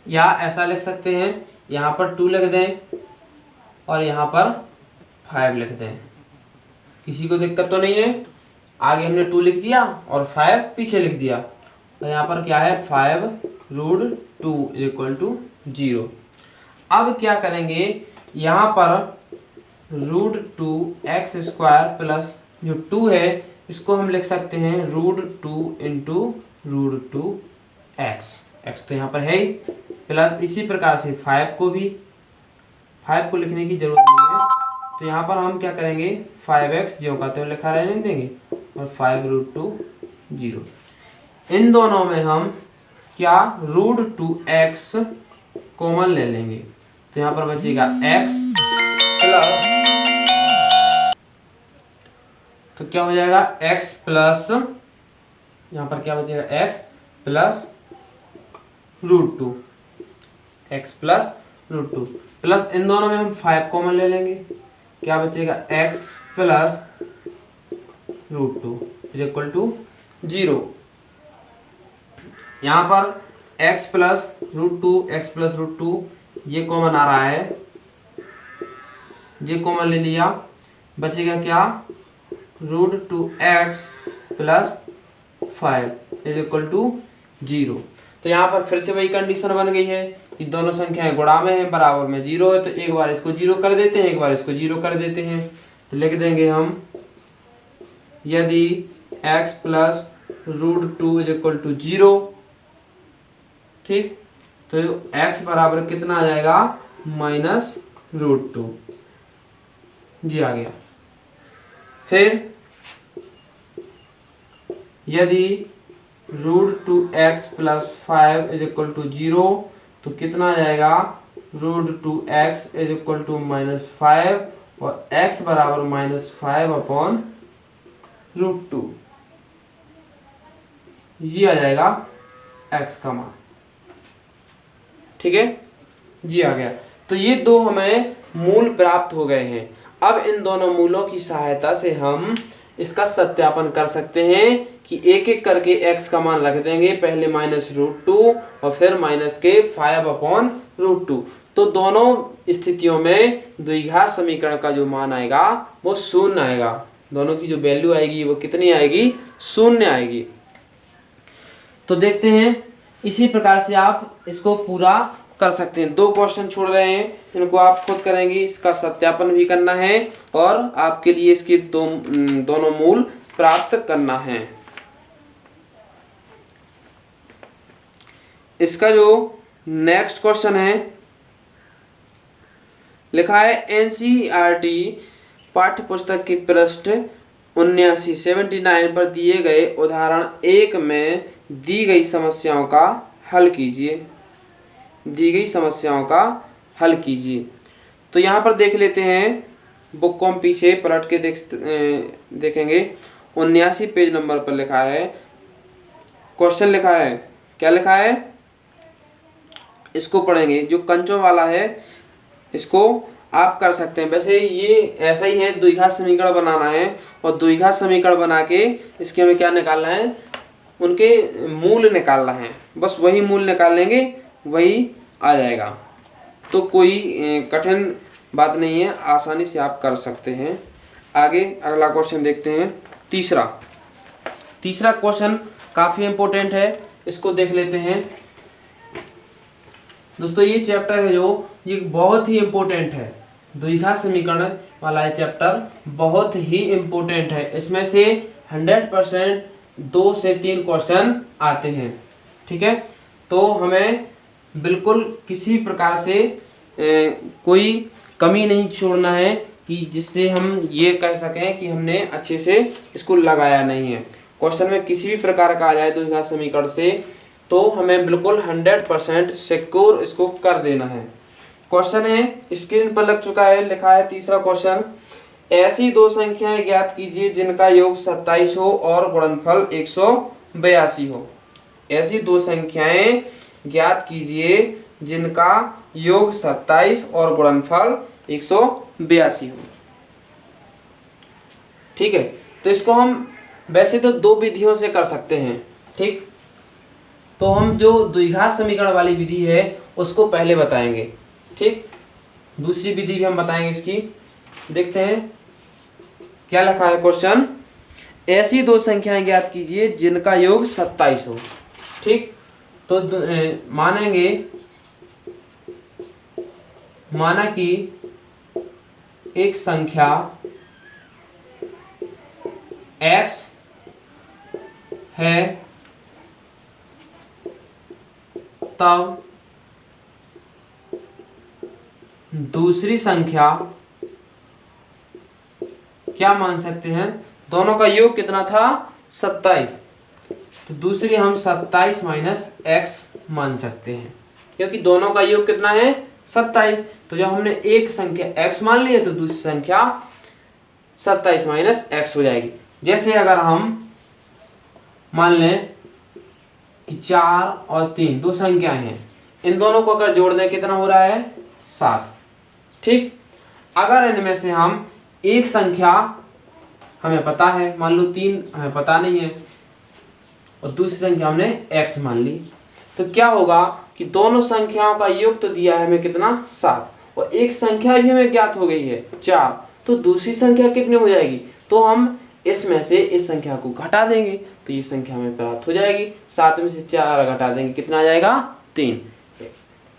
या ऐसा लिख सकते हैं, यहाँ पर 2 लिख दें और यहाँ पर 5 लिख दें। किसी को दिक्कत तो नहीं है। आगे हमने 2 लिख दिया और 5 पीछे लिख दिया, और यहाँ पर क्या है, 5 √2 = 0। अब क्या करेंगे, यहाँ पर √2x² प्लस जो 2 है इसको हम लिख सकते हैं √2 × √2x। x तो यहाँ पर है ही, प्लस इसी प्रकार से 5 को भी, 5 को लिखने की जरूरत नहीं है। तो यहाँ पर हम क्या करेंगे, 5x जो का त्यों लिखा रहने देंगे और 5 √2 0। इन दोनों में हम क्या, √2x कॉमन ले लेंगे, तो यहाँ पर बचेगा x प्लस, तो क्या हो जाएगा, x प्लस, यहाँ पर क्या बचेगा, x plus √2, x plus √2, plus इन दोनों में हम 5 कॉमन ले लेंगे, क्या बचेगा, x प्लस √2 = 0। यहाँ पर x प्लस √2 ये कॉमन आ रहा है, ये कॉमन ले लिया, बचेगा क्या, √2x + 5 = 0। तो यहाँ पर फिर से वही कंडीशन बन गई है कि दोनों संख्याएं गुणा में है, बराबर में 0 है, तो एक बार इसको 0 कर देते हैं, एक बार इसको 0 कर देते हैं। तो लिख देंगे हम, यदि x + √2 = 0, ठीक, तो x बराबर कितना आ जाएगा, -√2 जी आ गया। फिर यदि √2x + 5 = 0, तो कितना आ जाएगा, √2x = -5 और x बराबर -5/√2, ये आ जाएगा x का मान। ठीक है, जी आ गया। तो ये दो हमें मूल प्राप्त हो गए हैं। अब इन दोनों मूलों की सहायता से हम इसका सत्यापन कर सकते हैं कि एक एक करके x का मान रख देंगे, पहले -√2 और फिर -5/√2। तो दोनों स्थितियों में द्विघात समीकरण का जो मान आएगा वो 0 आएगा। दोनों की जो वैल्यू आएगी वो कितनी आएगी, 0 आएगी। तो देखते हैं, इसी प्रकार से आप इसको पूरा कर सकते हैं। 2 क्वेश्चन छोड़ रहे हैं, इनको आप खुद करेंगे, इसका सत्यापन भी करना है और आपके लिए इसके दोनों मूल प्राप्त करना है। इसका जो नेक्स्ट क्वेश्चन है, लिखा है NCERT पाठ्य पुस्तक की पृष्ठ 79 पर दिए गए उदाहरण 1 में दी गई समस्याओं का हल कीजिए। दी गई समस्याओं का हल कीजिए। तो यहाँ पर देख लेते हैं, बुक को हम पीछे पलट के देखेंगे। 79 पेज नंबर पर लिखा है, क्वेश्चन लिखा है, क्या लिखा है, इसको पढ़ेंगे। जो कंचों वाला है इसको आप कर सकते हैं। वैसे ये ऐसा ही है, द्विघात समीकरण बनाना है और द्विघात समीकरण बना के इसके हमें क्या निकालना है, उनके मूल निकालना है। बस वही मूल निकाल लेंगे, वही आ जाएगा। तो कोई कठिन बात नहीं है, आसानी से आप कर सकते हैं। आगे अगला क्वेश्चन देखते हैं। तीसरा क्वेश्चन काफ़ी इम्पोर्टेंट है, इसको देख लेते हैं। दोस्तों ये चैप्टर है जो ये बहुत ही इम्पोर्टेंट है। द्विघात समीकरण वाला ये चैप्टर बहुत ही इम्पोर्टेंट है। इसमें से 100% 2 से 3 क्वेश्चन आते हैं। ठीक है, तो हमें बिल्कुल किसी प्रकार से कोई कमी नहीं छोड़ना है कि जिससे हम ये कह सकें कि हमने अच्छे से इसको लगाया नहीं है। क्वेश्चन में किसी भी प्रकार का आ जाए द्विघात समीकरण से, तो हमें बिल्कुल 100% सिक्योर इसको कर देना है। क्वेश्चन है, स्क्रीन पर लग चुका है, लिखा है तीसरा क्वेश्चन, ऐसी 2 संख्याएं ज्ञात कीजिए जिनका योग 27 हो और गुणनफल 182 हो। ऐसी 2 संख्याएं ज्ञात कीजिए जिनका योग 27 और गुणनफल 182 हो। ठीक है, तो इसको हम वैसे तो 2 विधियों से कर सकते हैं। ठीक, तो हम जो द्विघात समीकरण वाली विधि है उसको पहले बताएंगे। ठीक, दूसरी विधि भी हम बताएंगे इसकी। देखते हैं क्या लिखा है क्वेश्चन, ऐसी 2 संख्याएं ज्ञात कीजिए जिनका योग 27 हो। ठीक, तो माना कि एक संख्या x है, तब दूसरी संख्या क्या मान सकते हैं, दोनों का योग कितना था, 27, तो दूसरी हम 27 - x मान सकते हैं, क्योंकि दोनों का योग कितना है, 27। तो जब हमने एक संख्या x मान ली है तो दूसरी संख्या 27 - x हो जाएगी। जैसे अगर हम मान लें कि 4 और 3 2 संख्याएं हैं, इन दोनों को अगर जोड़ दें कितना हो रहा है, 7। ठीक, अगर इनमें से हम एक संख्या हमें पता है, मान लो 3 हमें पता नहीं है, और दूसरी संख्या हमने x मान ली, तो क्या होगा कि दोनों संख्याओं का योग तो दिया है हमें कितना, 7, और एक संख्या भी हमें ज्ञात हो गई है 4, तो दूसरी संख्या कितनी हो जाएगी, तो हम इसमें से इस संख्या को घटा देंगे तो ये संख्या हमें प्राप्त हो जाएगी। 7 में से 4 घटा देंगे, कितना आ जाएगा 3।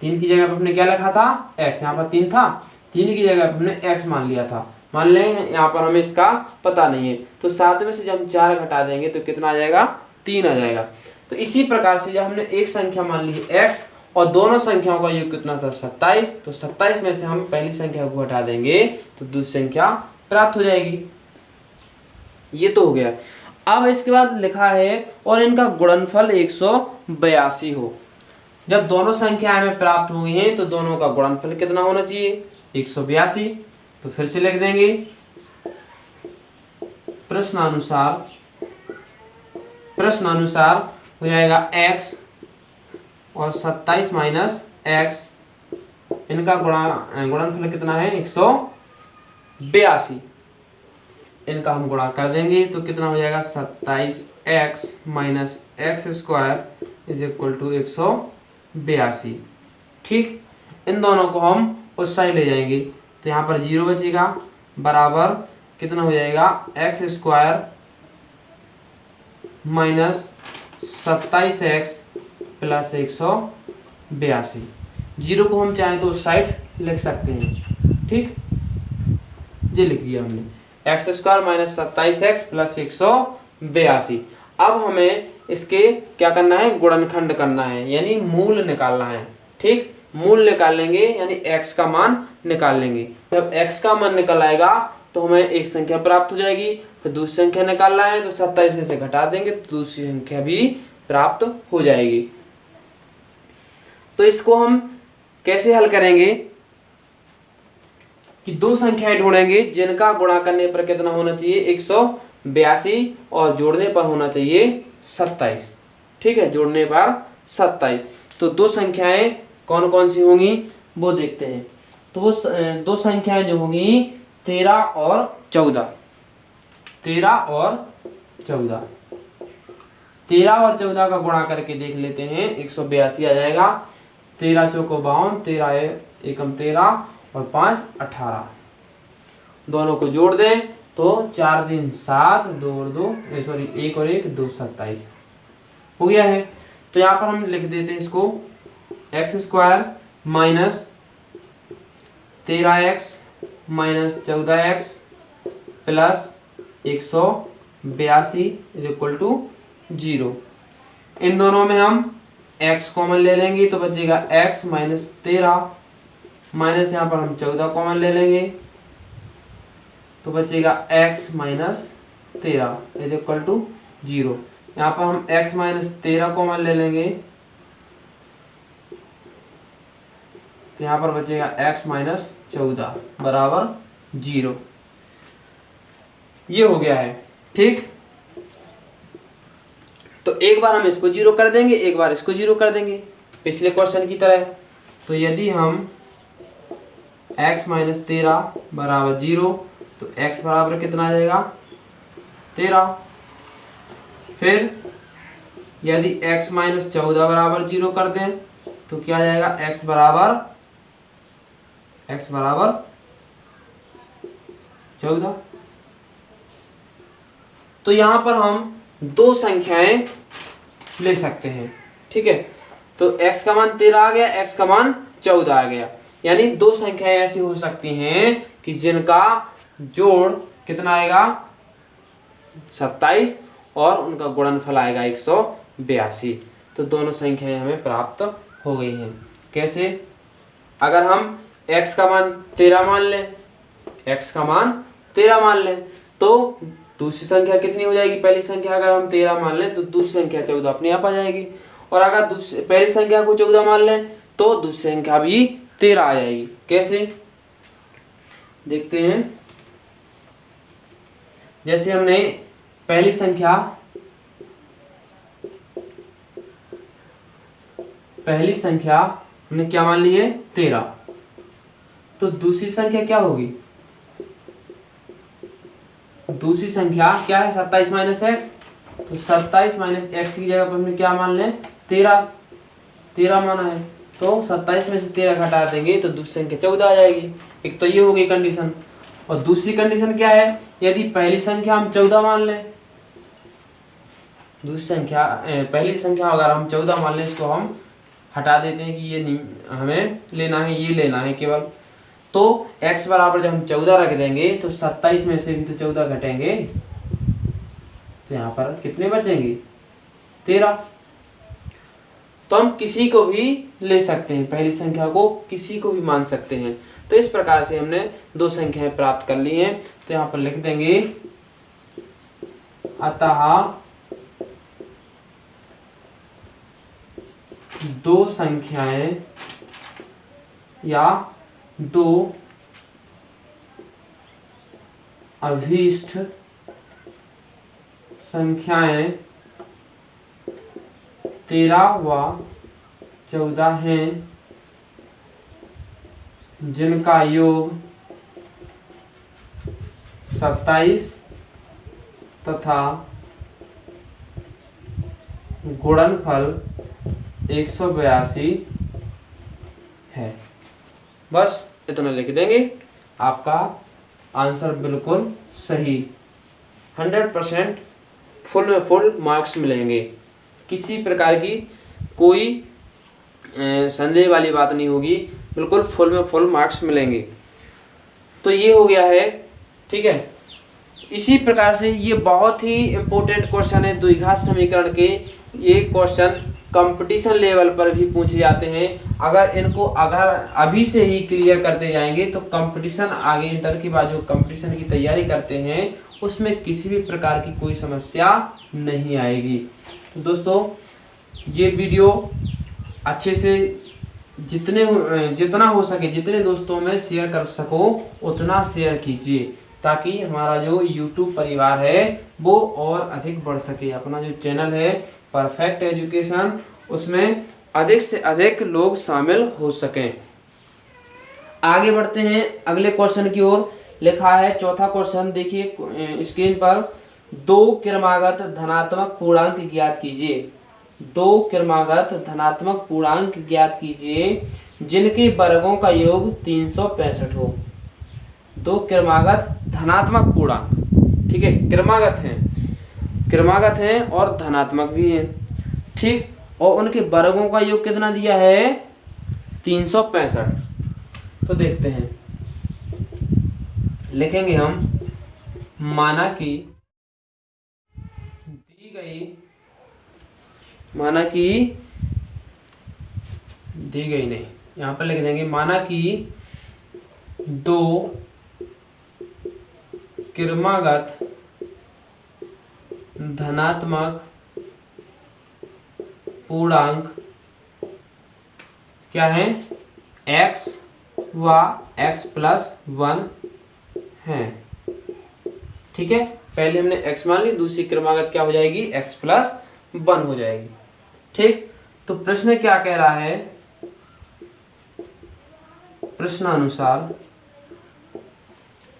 3 की जगह पर हमने क्या लिखा था x, यहाँ पर 3 था, 3 की जगह पर हमने x मान लिया था। मान लें यहाँ पर हमें इसका पता नहीं है, तो 7 में से जब हम 4 घटा देंगे तो कितना आ जाएगा 3 आ जाएगा। तो इसी प्रकार से जब हमने एक संख्या मान ली x और दोनों संख्याओं का योग कितना था 27, तो 27 में से हम पहली संख्या को घटा देंगे तो दूसरी संख्या प्राप्त हो जाएगी। ये तो हो गया। अब इसके बाद लिखा है और इनका गुणनफल 182 हो। जब दोनों संख्या हमें प्राप्त हो गई हैं तो दोनों का गुणनफल कितना होना चाहिए 182। तो फिर से लिख देंगे प्रश्नानुसार हो जाएगा x और 27 माइनस x, इनका गुणनफल कितना है 182। इनका हम गुणा कर देंगे तो कितना हो जाएगा 27x minus x square is equal to 182। ठीक, इन दोनों को हम उस साइड ले जाएंगे तो यहाँ पर 0 बचेगा, बराबर कितना हो जाएगा x square minus 27x plus 182। 0 को हम चाहें तो उस साइड लिख सकते हैं। ठीक, ये लिख दिया हमने x square minus 27x plus 182। अब हमें इसके क्या करना है गुणनखंड करना है, यानी मूल निकालना है। ठीक, मूल निकालेंगे यानी x का मान निकाल लेंगे। जब x का मान निकल आएगा तो हमें एक संख्या प्राप्त हो जाएगी। फिर दूसरी संख्या निकालना है तो 27 में से घटा देंगे तो दूसरी संख्या भी प्राप्त हो जाएगी। तो इसको हम कैसे हल करेंगे कि दो संख्याएं ढूंढेंगे जिनका गुणा करने पर कितना होना चाहिए 182 और जोड़ने पर होना चाहिए 27। ठीक है, जोड़ने पर 27। तो दो संख्याएं कौन कौन सी होंगी वो देखते हैं। तो वो दो संख्याएं जो होंगी 13 और 14। 13 और 14 का गुणा करके देख लेते हैं 182 आ जाएगा। 13 चौको 52, 13 एकम 13 और 5 18। दोनों को जोड़ दें तो 4 दिन 7, 2 और 2 सॉरी 1 और 1 2 27 हो गया है। तो यहाँ पर हम लिख देते हैं इसको x square minus 13x minus 14x plus 182 is equal to 0। इन दोनों में हम x कॉमन ले लेंगे तो बचेगा x माइनस 13 माइनस यहाँ पर हम 14 कॉमन ले लेंगे तो बचेगा x minus 13 is equal to 0। यहाँ पर हम x माइनस 13 कॉमन ले लेंगे तो यहाँ पर बचेगा x माइनस 14 बराबर 0। ये हो गया है। ठीक, तो एक बार हम इसको 0 कर देंगे, एक बार इसको 0 कर देंगे पिछले क्वेश्चन की तरह। तो यदि हम x माइनस 13 बराबर 0 तो x बराबर कितना आ जाएगा 13। फिर यदि x माइनस 14 बराबर 0 कर दें तो क्या आ जाएगा x बराबर 14। तो यहां पर हम दो संख्याएं ले सकते हैं। ठीक है, तो x का मान 13 आ गया, x का मान 14 आ गया। यानी दो संख्याएं ऐसी हो सकती हैं कि जिनका जोड़ कितना आएगा 27 और उनका गुणनफल आएगा 182। तो दोनों संख्याएं हमें प्राप्त हो गई हैं। कैसे? अगर हम x का मान 13 मान लें, x का मान 13 मान लें तो दूसरी संख्या कितनी हो जाएगी? पहली संख्या अगर हम 13 मान लें तो दूसरी संख्या 14 अपने आप आ जाएगी। और अगर पहली संख्या को 14 मान लें तो दूसरी संख्या भी 13 आ जाएगी। कैसे देखते हैं। जैसे हमने पहली संख्या हमने क्या मान ली है 13, तो दूसरी संख्या क्या होगी? दूसरी संख्या क्या है 27 माइनस एक्स। तो 27 माइनस एक्स की जगह पर हमने क्या मान लें 13 माना है। तो 27 में से 13 घटा देंगे तो दूसरी संख्या 14 आ जाएगी। एक तो ये हो गई कंडीशन। और दूसरी कंडीशन क्या है, यदि पहली संख्या हम 14 मान लें, दूसरी संख्या पहली संख्या अगर हम 14 मान लें, इसको हम हटा देते हैं कि ये नहीं हमें लेना है, ये लेना है केवल। तो x बराबर जब हम 14 रख देंगे तो 27 में से भी तो 14 घटेंगे, तो यहाँ पर कितने बचेंगे, 13। तो हम किसी को भी ले सकते हैं, पहली संख्या को किसी को भी मान सकते हैं। तो इस प्रकार से हमने दो संख्याएं प्राप्त कर ली हैं। तो यहाँ पर लिख देंगे अतः दो संख्याएं या दो अभीष्ट संख्याएं 13 व 14 हैं, जिनका योग 27 तथा गुणनफल 182 है। बस इतना लिख देंगे, आपका आंसर बिल्कुल सही, 100% फुल में फुल मार्क्स मिलेंगे। किसी प्रकार की कोई संदेह वाली बात नहीं होगी, बिल्कुल फुल में फुल मार्क्स मिलेंगे। तो ये हो गया है, ठीक है। इसी प्रकार से ये बहुत ही इम्पोर्टेंट क्वेश्चन है द्विघात समीकरण के। ये क्वेश्चन कंपटीशन लेवल पर भी पूछे जाते हैं। अगर अभी से ही क्लियर करते जाएंगे तो कंपटीशन आगे इंटर के बाद जो कंपटीशन की तैयारी करते हैं उसमें किसी भी प्रकार की कोई समस्या नहीं आएगी। तो दोस्तों ये वीडियो अच्छे से जितना हो सके जितने दोस्तों में शेयर कर सको उतना शेयर कीजिए, ताकि हमारा जो YouTube परिवार है वो और अधिक बढ़ सके। अपना जो चैनल है परफेक्ट एजुकेशन, उसमें अधिक से अधिक लोग शामिल हो सकें। आगे बढ़ते हैं अगले क्वेश्चन की ओर। लिखा है चौथा क्वेश्चन, देखिए स्क्रीन पर, दो क्रमागत धनात्मक पूर्णांक ज्ञात कीजिए। दो क्रमागत धनात्मक पूर्णांक ज्ञात कीजिए जिनके वर्गों का योग 365 हो। दो क्रमागत धनात्मक पूर्णांक, ठीक है, क्रमागत हैं और धनात्मक भी हैं, ठीक, और उनके वर्गों का योग कितना दिया है, 365। तो देखते हैं, लिखेंगे हम, माना कि दी गई नहीं, यहाँ पर लिख देंगे, माना कि दो क्रमागत धनात्मक पूर्णांक क्या है, x व x+1 है। ठीक है, पहले हमने x मान ली, दूसरी क्रमागत क्या हो जाएगी, x+1 हो जाएगी। ठीक, तो प्रश्न क्या कह रहा है, प्रश्नानुसार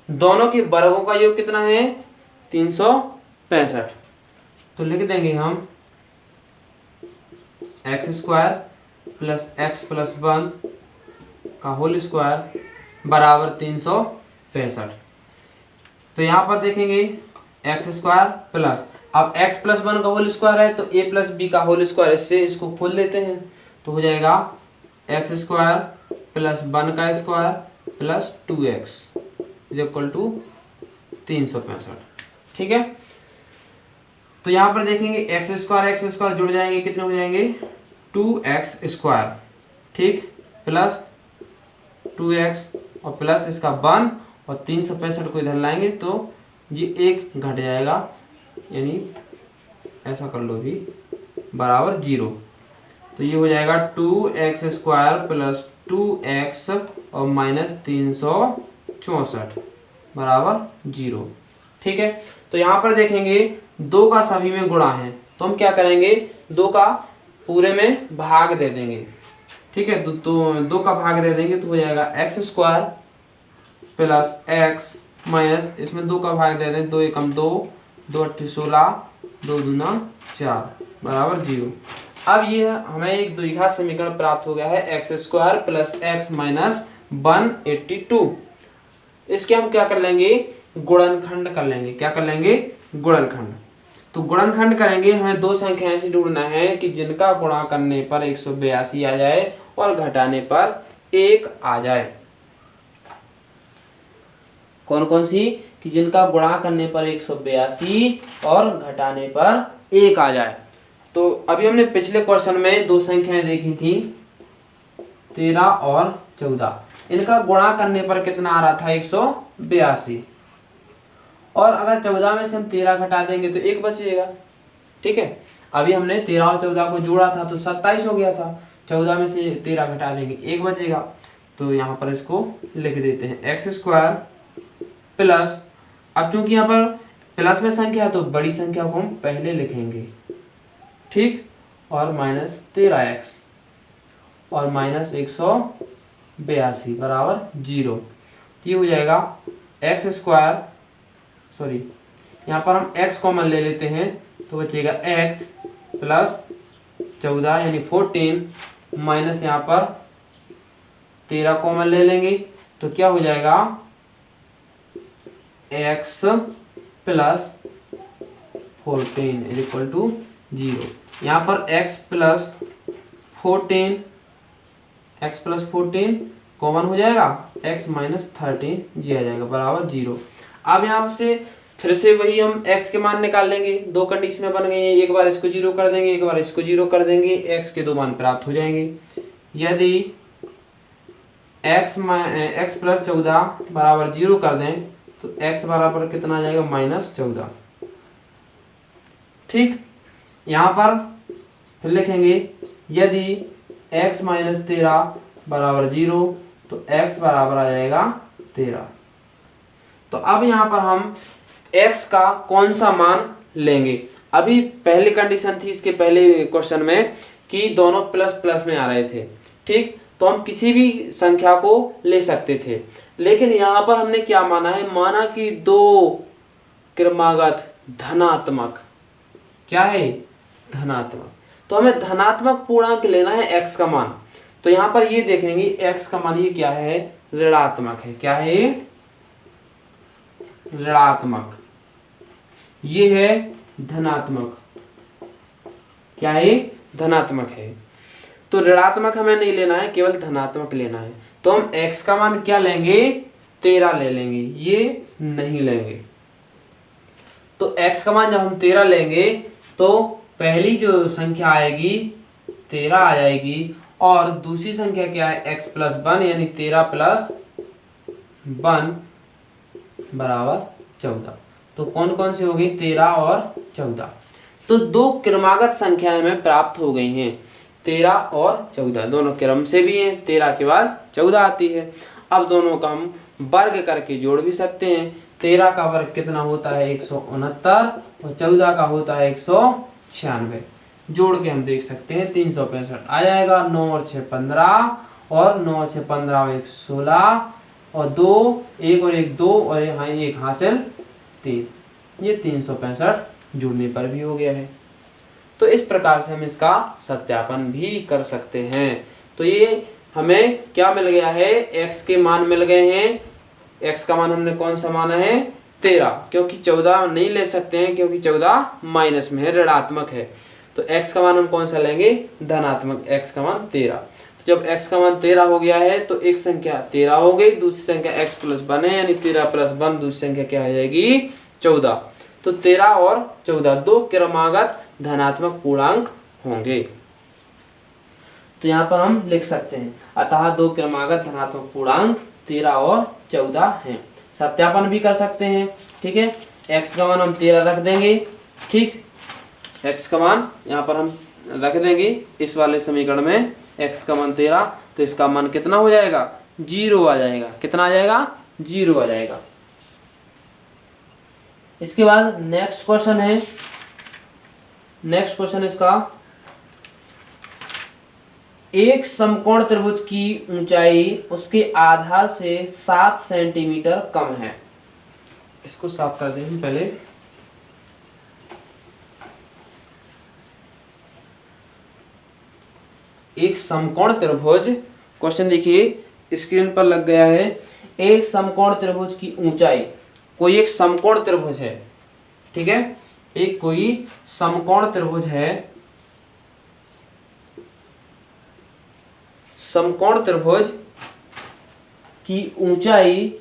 दोनों के वर्गों का योग कितना है, 365। तो लिख देंगे हम x² + x+1 का होल स्क्वायर बराबर 365। तो यहाँ पर देखेंगे x² प्लस, अब x+1 का होल स्क्वायर है तो a + b का होल स्क्वायर, इससे इसको खोल देते हैं तो हो जाएगा x² + 1 का स्क्वायर प्लस 2x = 365। ठीक है, तो यहाँ पर देखेंगे x² जुड़ जाएंगे, कितने हो जाएंगे, 2x², ठीक, प्लस 2x और प्लस इसका 1 और 365 को इधर लाएंगे तो ये 1 घट जाएगा, यानी ऐसा कर लो भी, बराबर 0। तो ये हो जाएगा 2x² + 2x और -364 बराबर 0। ठीक है, तो यहाँ पर देखेंगे 2 का सभी में गुणा है, तो हम क्या करेंगे, 2 का पूरे में भाग दे देंगे। ठीक है, तो 2 का भाग दे देंगे तो हो जाएगा x² प्लस x माइनस, इसमें 2 का भाग दे दें, 2 एकम 2, 2 अट्ठी 16, 2 दूना 4 बराबर 0। अब ये हमें एक द्विघात समीकरण प्राप्त हो गया है, x² + x - 182। इसके हम क्या कर लेंगे, गुणनखंड कर लेंगे। क्या कर लेंगे, गुणनखंड। तो गुणनखंड करेंगे, हमें दो संख्या ऐसी ढूंढना है कि जिनका गुणा करने पर 182 आ जाए और घटाने पर 1 आ जाए। कौन कौन सी, कि जिनका गुणा करने पर 182 और घटाने पर 1 आ जाए। तो अभी हमने पिछले क्वेश्चन में दो संख्याएं देखी थी, 13 और 14। इनका गुणा करने पर कितना आ रहा था, 182। और अगर 14 में से हम 13 घटा देंगे तो 1 बचेगा। ठीक है, अभी हमने 13 और 14 को जोड़ा था तो 27 हो गया था। 14 में से 13 घटा देंगे 1 बचेगा। तो यहाँ पर इसको लिख देते हैं x² प्लस, अब चूंकि यहाँ पर प्लस में संख्या है तो बड़ी संख्या को हम पहले लिखेंगे, ठीक, और माइनस 13x और माइनस 182 बराबर 0। ये हो जाएगा x², सॉरी यहाँ पर हम x कॉमन ले लेते हैं तो बचेगा x प्लस 14 यानी 14 माइनस यहाँ पर 13 कॉमन ले लेंगे तो क्या हो जाएगा, x plus 14 is equal to 0। यहाँ पर x प्लस 14 कॉमन हो जाएगा, x माइनस 13 ये आ जाएगा बराबर 0। अब यहाँ से फिर से वही हम x के मान निकाल लेंगे। दो कंडीशनें बन गई हैं, एक बार इसको 0 कर देंगे, एक बार इसको 0 कर देंगे, x के दो मान प्राप्त हो जाएंगे। यदि x प्लस 14 बराबर 0 कर दें तो x बराबर कितना आ जाएगा, माइनस 14। ठीक, यहाँ पर फिर लिखेंगे यदि x माइनस 13 बराबर 0 तो x बराबर आ जाएगा 13। तो अब यहाँ पर हम x का कौन सा मान लेंगे। अभी पहली कंडीशन थी इसके पहले क्वेश्चन में कि दोनों प्लस प्लस में आ रहे थे, ठीक, तो हम किसी भी संख्या को ले सकते थे। लेकिन यहाँ पर हमने क्या माना है, माना कि दो क्रमागत धनात्मक, क्या है, धनात्मक, तो हमें धनात्मक पूर्णांक लेना है x का मान। तो यहाँ पर ये देखेंगे x का मान ये क्या है, ऋणात्मक है। क्या है, ऋणात्मक। ये है धनात्मक, क्या है, धनात्मक है। तो ऋणात्मक हमें नहीं लेना है, केवल धनात्मक लेना है। तो हम x का मान क्या लेंगे, 13 ले लेंगे, ये नहीं लेंगे। तो x का मान जब हम 13 लेंगे तो पहली जो संख्या आएगी 13 आ जाएगी और दूसरी संख्या क्या है, x प्लस 1 यानी 13 प्लस 1 बराबर 14। तो कौन कौन सी हो गई, 13 और 14। तो दो क्रमागत संख्याएं हमें प्राप्त हो गई हैं, 13 और 14, दोनों क्रम से भी हैं, 13 के बाद 14 आती है। अब दोनों का हम वर्ग करके जोड़ भी सकते हैं। 13 का वर्ग कितना होता है, 169 और 14 का होता है 196। जोड़ के हम देख सकते हैं 365 आ जाएगा। 9 और 6 15 और 9 और 6 15 और 1 16 और 2 1 और 1 2 और यहाँ 1 हासिल 3, ये 365 जुड़ने पर भी हो गया है। तो इस प्रकार से हम इसका सत्यापन भी कर सकते हैं। तो ये हमें क्या मिल गया है, x के मान मिल गए हैं। x का मान हमने कौन सा माना है, 13, क्योंकि 14 नहीं ले सकते हैं क्योंकि 14 माइनस में है, ऋणात्मक है। तो x का मान हम कौन सा लेंगे, धनात्मक, x का मान 13। तो जब x का मान 13 हो गया है तो एक संख्या 13 हो गई, दूसरी संख्या x प्लस 1 है यानी 13 प्लस 1, दूसरी संख्या क्या आ जाएगी, 14। तो 13 और 14 दो क्रमागत धनात्मक पूर्णांक होंगे। तो यहाँ पर हम लिख सकते हैं, अतः दो क्रमागत धनात्मक पूर्णांक 13 और 14 हैं। सत्यापन भी कर सकते हैं, ठीक है। x का मान हम 13 रख देंगे, ठीक, x का मान यहाँ पर हम रख देंगे इस वाले समीकरण में, x का मान 13, तो इसका मान कितना हो जाएगा, 0 आ जाएगा। कितना आ जाएगा, 0 आ जाएगा। इसके बाद नेक्स्ट क्वेश्चन है, नेक्स्ट क्वेश्चन इसका, एक समकोण त्रिभुज की ऊंचाई उसके आधार से 7 सेंटीमीटर कम है। इसको साफ कर दें पहले। एक समकोण त्रिभुज, क्वेश्चन देखिए स्क्रीन पर लग गया है। एक समकोण त्रिभुज की ऊंचाई, कोई एक समकोण त्रिभुज है, ठीक है, एक कोई समकोण त्रिभुज है, समकोण त्रिभुज की ऊंचाई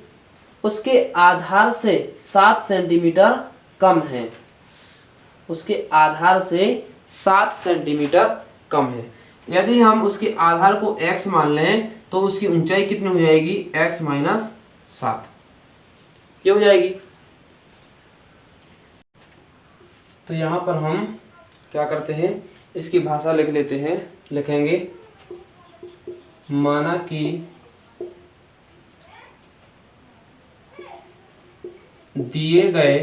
उसके आधार से 7 सेंटीमीटर कम है, उसके आधार से 7 सेंटीमीटर कम है। यदि हम उसके आधार को x मान लें तो उसकी ऊंचाई कितनी हो जाएगी, x माइनस 7, ये हो जाएगी। तो यहाँ पर हम क्या करते हैं, इसकी भाषा लिख लेते हैं, लिखेंगे माना कि दिए गए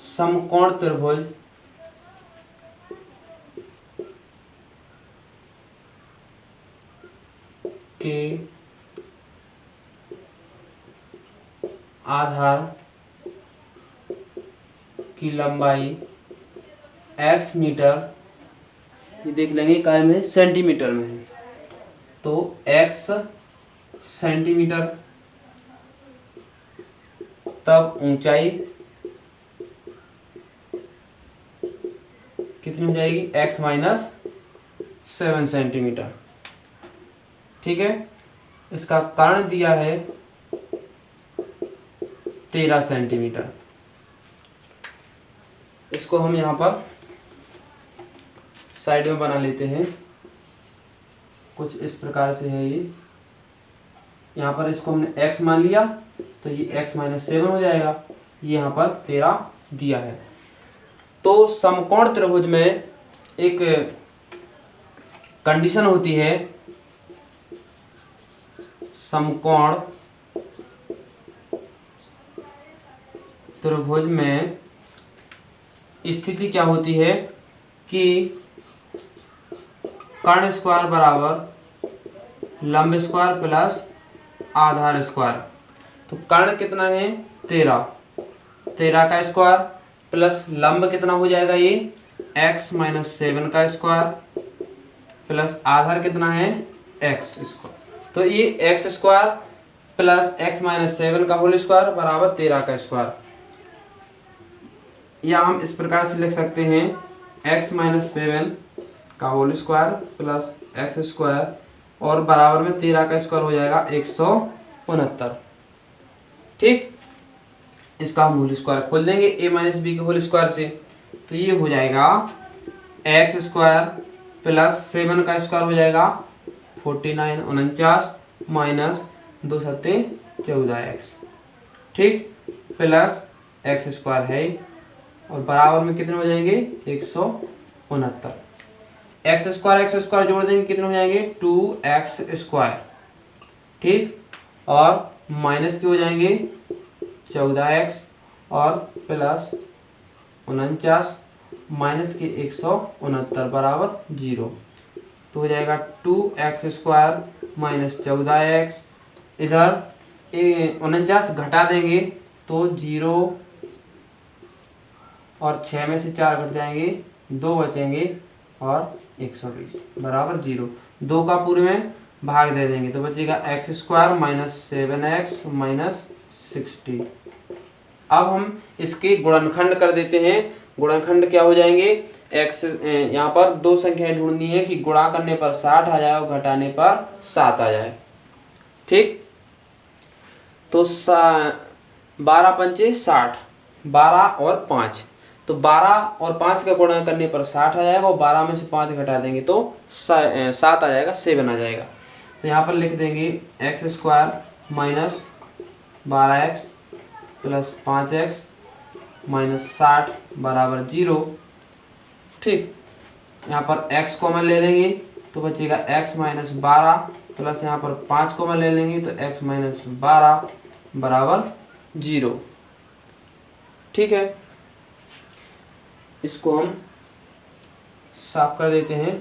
समकोण त्रिभुज के आधार की लंबाई x मीटर, ये देख लेंगे काय में, सेंटीमीटर में है, तो x सेंटीमीटर, तब ऊंचाई कितनी हो जाएगी, x माइनस 7 सेंटीमीटर, ठीक है। इसका कर्ण दिया है 13 सेंटीमीटर। इसको हम यहाँ पर साइड में बना लेते हैं, कुछ इस प्रकार से है ये। यहाँ पर इसको हमने x मान लिया तो ये x माइनस 7 हो जाएगा, ये यहाँ पर 13 दिया है। तो समकोण त्रिभुज में एक कंडीशन होती है, समकोण त्रिभुज में स्थिति क्या होती है कि कर्ण स्क्वायर बराबर लंब स्क्वायर प्लस आधार स्क्वायर। तो कर्ण कितना है, 13 का स्क्वायर प्लस लंब कितना हो जाएगा, ये x माइनस 7 का स्क्वायर प्लस आधार कितना है, x स्क्वायर। तो ये x square plus x minus 7 का होल स्क्वायर बराबर 13 का स्क्वायर, या हम इस प्रकार से लिख सकते हैं x माइनस 7 का whole square plus x square और बराबर में 13 का स्क्वायर हो जाएगा 169, ठीक। इसका हम होल स्क्वायर खोल देंगे a माइनस बी के होल स्क्वायर से, तो ये हो जाएगा x स्क्वायर प्लस 7 का स्क्वायर हो जाएगा 49 माइनस 2 सत्ते 14x, ठीक, प्लस x स्क्वायर है और बराबर में कितने हो जाएंगे, 169। x स्क्वायर जोड़ देंगे कितने हो जाएंगे, 2x स्क्वायर, ठीक, और माइनस के हो जाएंगे 14x और प्लस 49 माइनस के 169 बराबर 0। तो हो जाएगा 2x स्क्वायर माइनस 14x, इधर 49 घटा देंगे तो 0 और 6 में से 4 घट जाएंगे, 2 बचेंगे और 120 बराबर 0। 2 का पूरे में भाग दे देंगे तो बचेगा x square minus 7x minus 60। अब हम इसके गुणनखंड कर देते हैं। गुणनखंड क्या हो जाएंगे, x, यहाँ पर दो संख्याएं ढूंढनी है कि गुणा करने पर 60 आ जाए और घटाने पर 7 आ जाए, ठीक। तो 12 पंचे 60, 12 और 5, तो 12 और 5 का गुणा करने पर 60 आ जाएगा और 12 में से 5 घटा देंगे तो 7 आ जाएगा, 7 आ जाएगा। तो यहाँ पर लिख देंगे x square minus 12x plus 5x minus 60 बराबर 0, ठीक। यहाँ पर x कॉमन ले लेंगे तो बचेगा x माइनस 12 प्लस यहाँ पर 5 कॉमन ले लेंगे तो x माइनस 12 बराबर 0, ठीक है। इसको हम साफ कर देते हैं।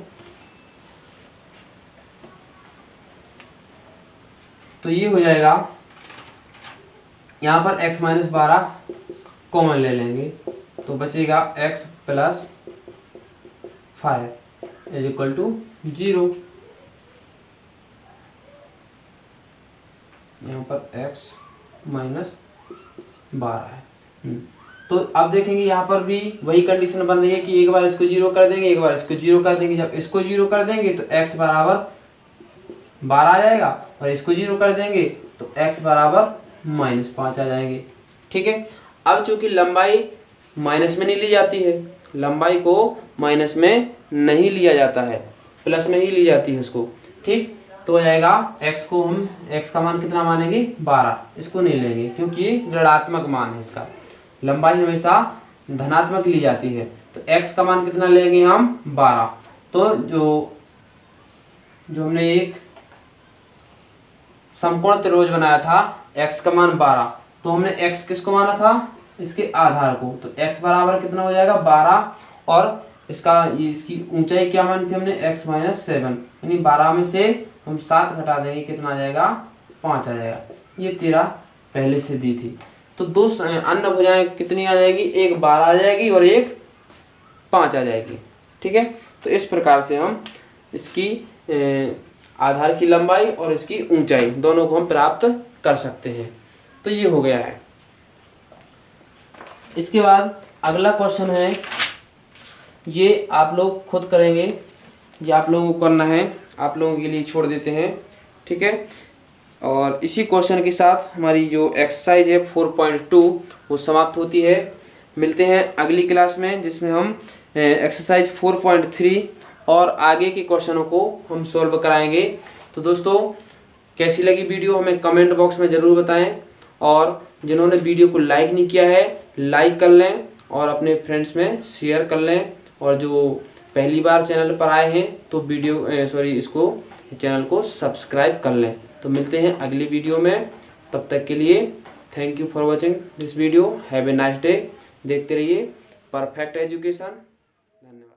तो ये हो जाएगा, यहाँ पर x माइनस 12 कॉमन ले लेंगे तो बचेगा x plus 5 is equal to 0। यहाँ पर x माइनस 12 है। तो अब देखेंगे यहाँ पर भी वही कंडीशन बन रही है कि एक बार इसको 0 कर देंगे, एक बार इसको 0 कर देंगे। जब इसको 0 कर देंगे तो x बराबर 12 आ जाएगा, और इसको 0 कर देंगे तो x बराबर -5 आ जाएंगे। ठीक है। अब चूंकि लंबाई माइनस में नहीं ली जाती है, लंबाई को माइनस में नहीं लिया जाता है, प्लस में ही ली जाती है उसको। ठीक, तो हो जाएगा x को हम x का मान कितना मानेंगे 12, इसको नहीं लेंगे क्योंकि ये ऋणात्मक मान है इसका। लंबाई हमेशा धनात्मक ली जाती है, तो x का मान कितना लेंगे हम 12। तो जो हमने एक संपूर्ण त्रिभुज बनाया था x का मान 12, तो हमने x किसको माना था, इसके आधार को। तो x बराबर कितना हो जाएगा 12, और इसकी ऊंचाई क्या मानी थी हमने x माइनस 7, यानी 12 में से हम 7 घटा देंगे, कितना आ जाएगा 5 आ जाएगा। ये 13 पहले से दी थी। तो दो अन्य भुजाएं कितनी आ जाएगी, एक 12 आ जाएगी और एक 5 आ जाएगी। ठीक है। तो इस प्रकार से हम इसकी आधार की लंबाई और इसकी ऊंचाई दोनों को हम प्राप्त कर सकते हैं। तो ये हो गया है। इसके बाद अगला क्वेश्चन है, ये आप लोग खुद करेंगे, ये आप लोगों को करना है, आप लोगों के लिए छोड़ देते हैं। ठीक है। और इसी क्वेश्चन के साथ हमारी जो एक्सरसाइज है 4.2 वो समाप्त होती है। मिलते हैं अगली क्लास में, जिसमें हम एक्सरसाइज 4.3 और आगे के क्वेश्चनों को हम सॉल्व कराएंगे। तो दोस्तों, कैसी लगी वीडियो हमें कमेंट बॉक्स में ज़रूर बताएं, और जिन्होंने वीडियो को लाइक नहीं किया है लाइक कर लें और अपने फ्रेंड्स में शेयर कर लें, और जो पहली बार चैनल पर आए हैं तो इसको चैनल को सब्सक्राइब कर लें। तो मिलते हैं अगली वीडियो में, तब तक के लिए thank you for watching this video. Have a nice day. देखते रहिए परफेक्ट एजुकेशन। धन्यवाद।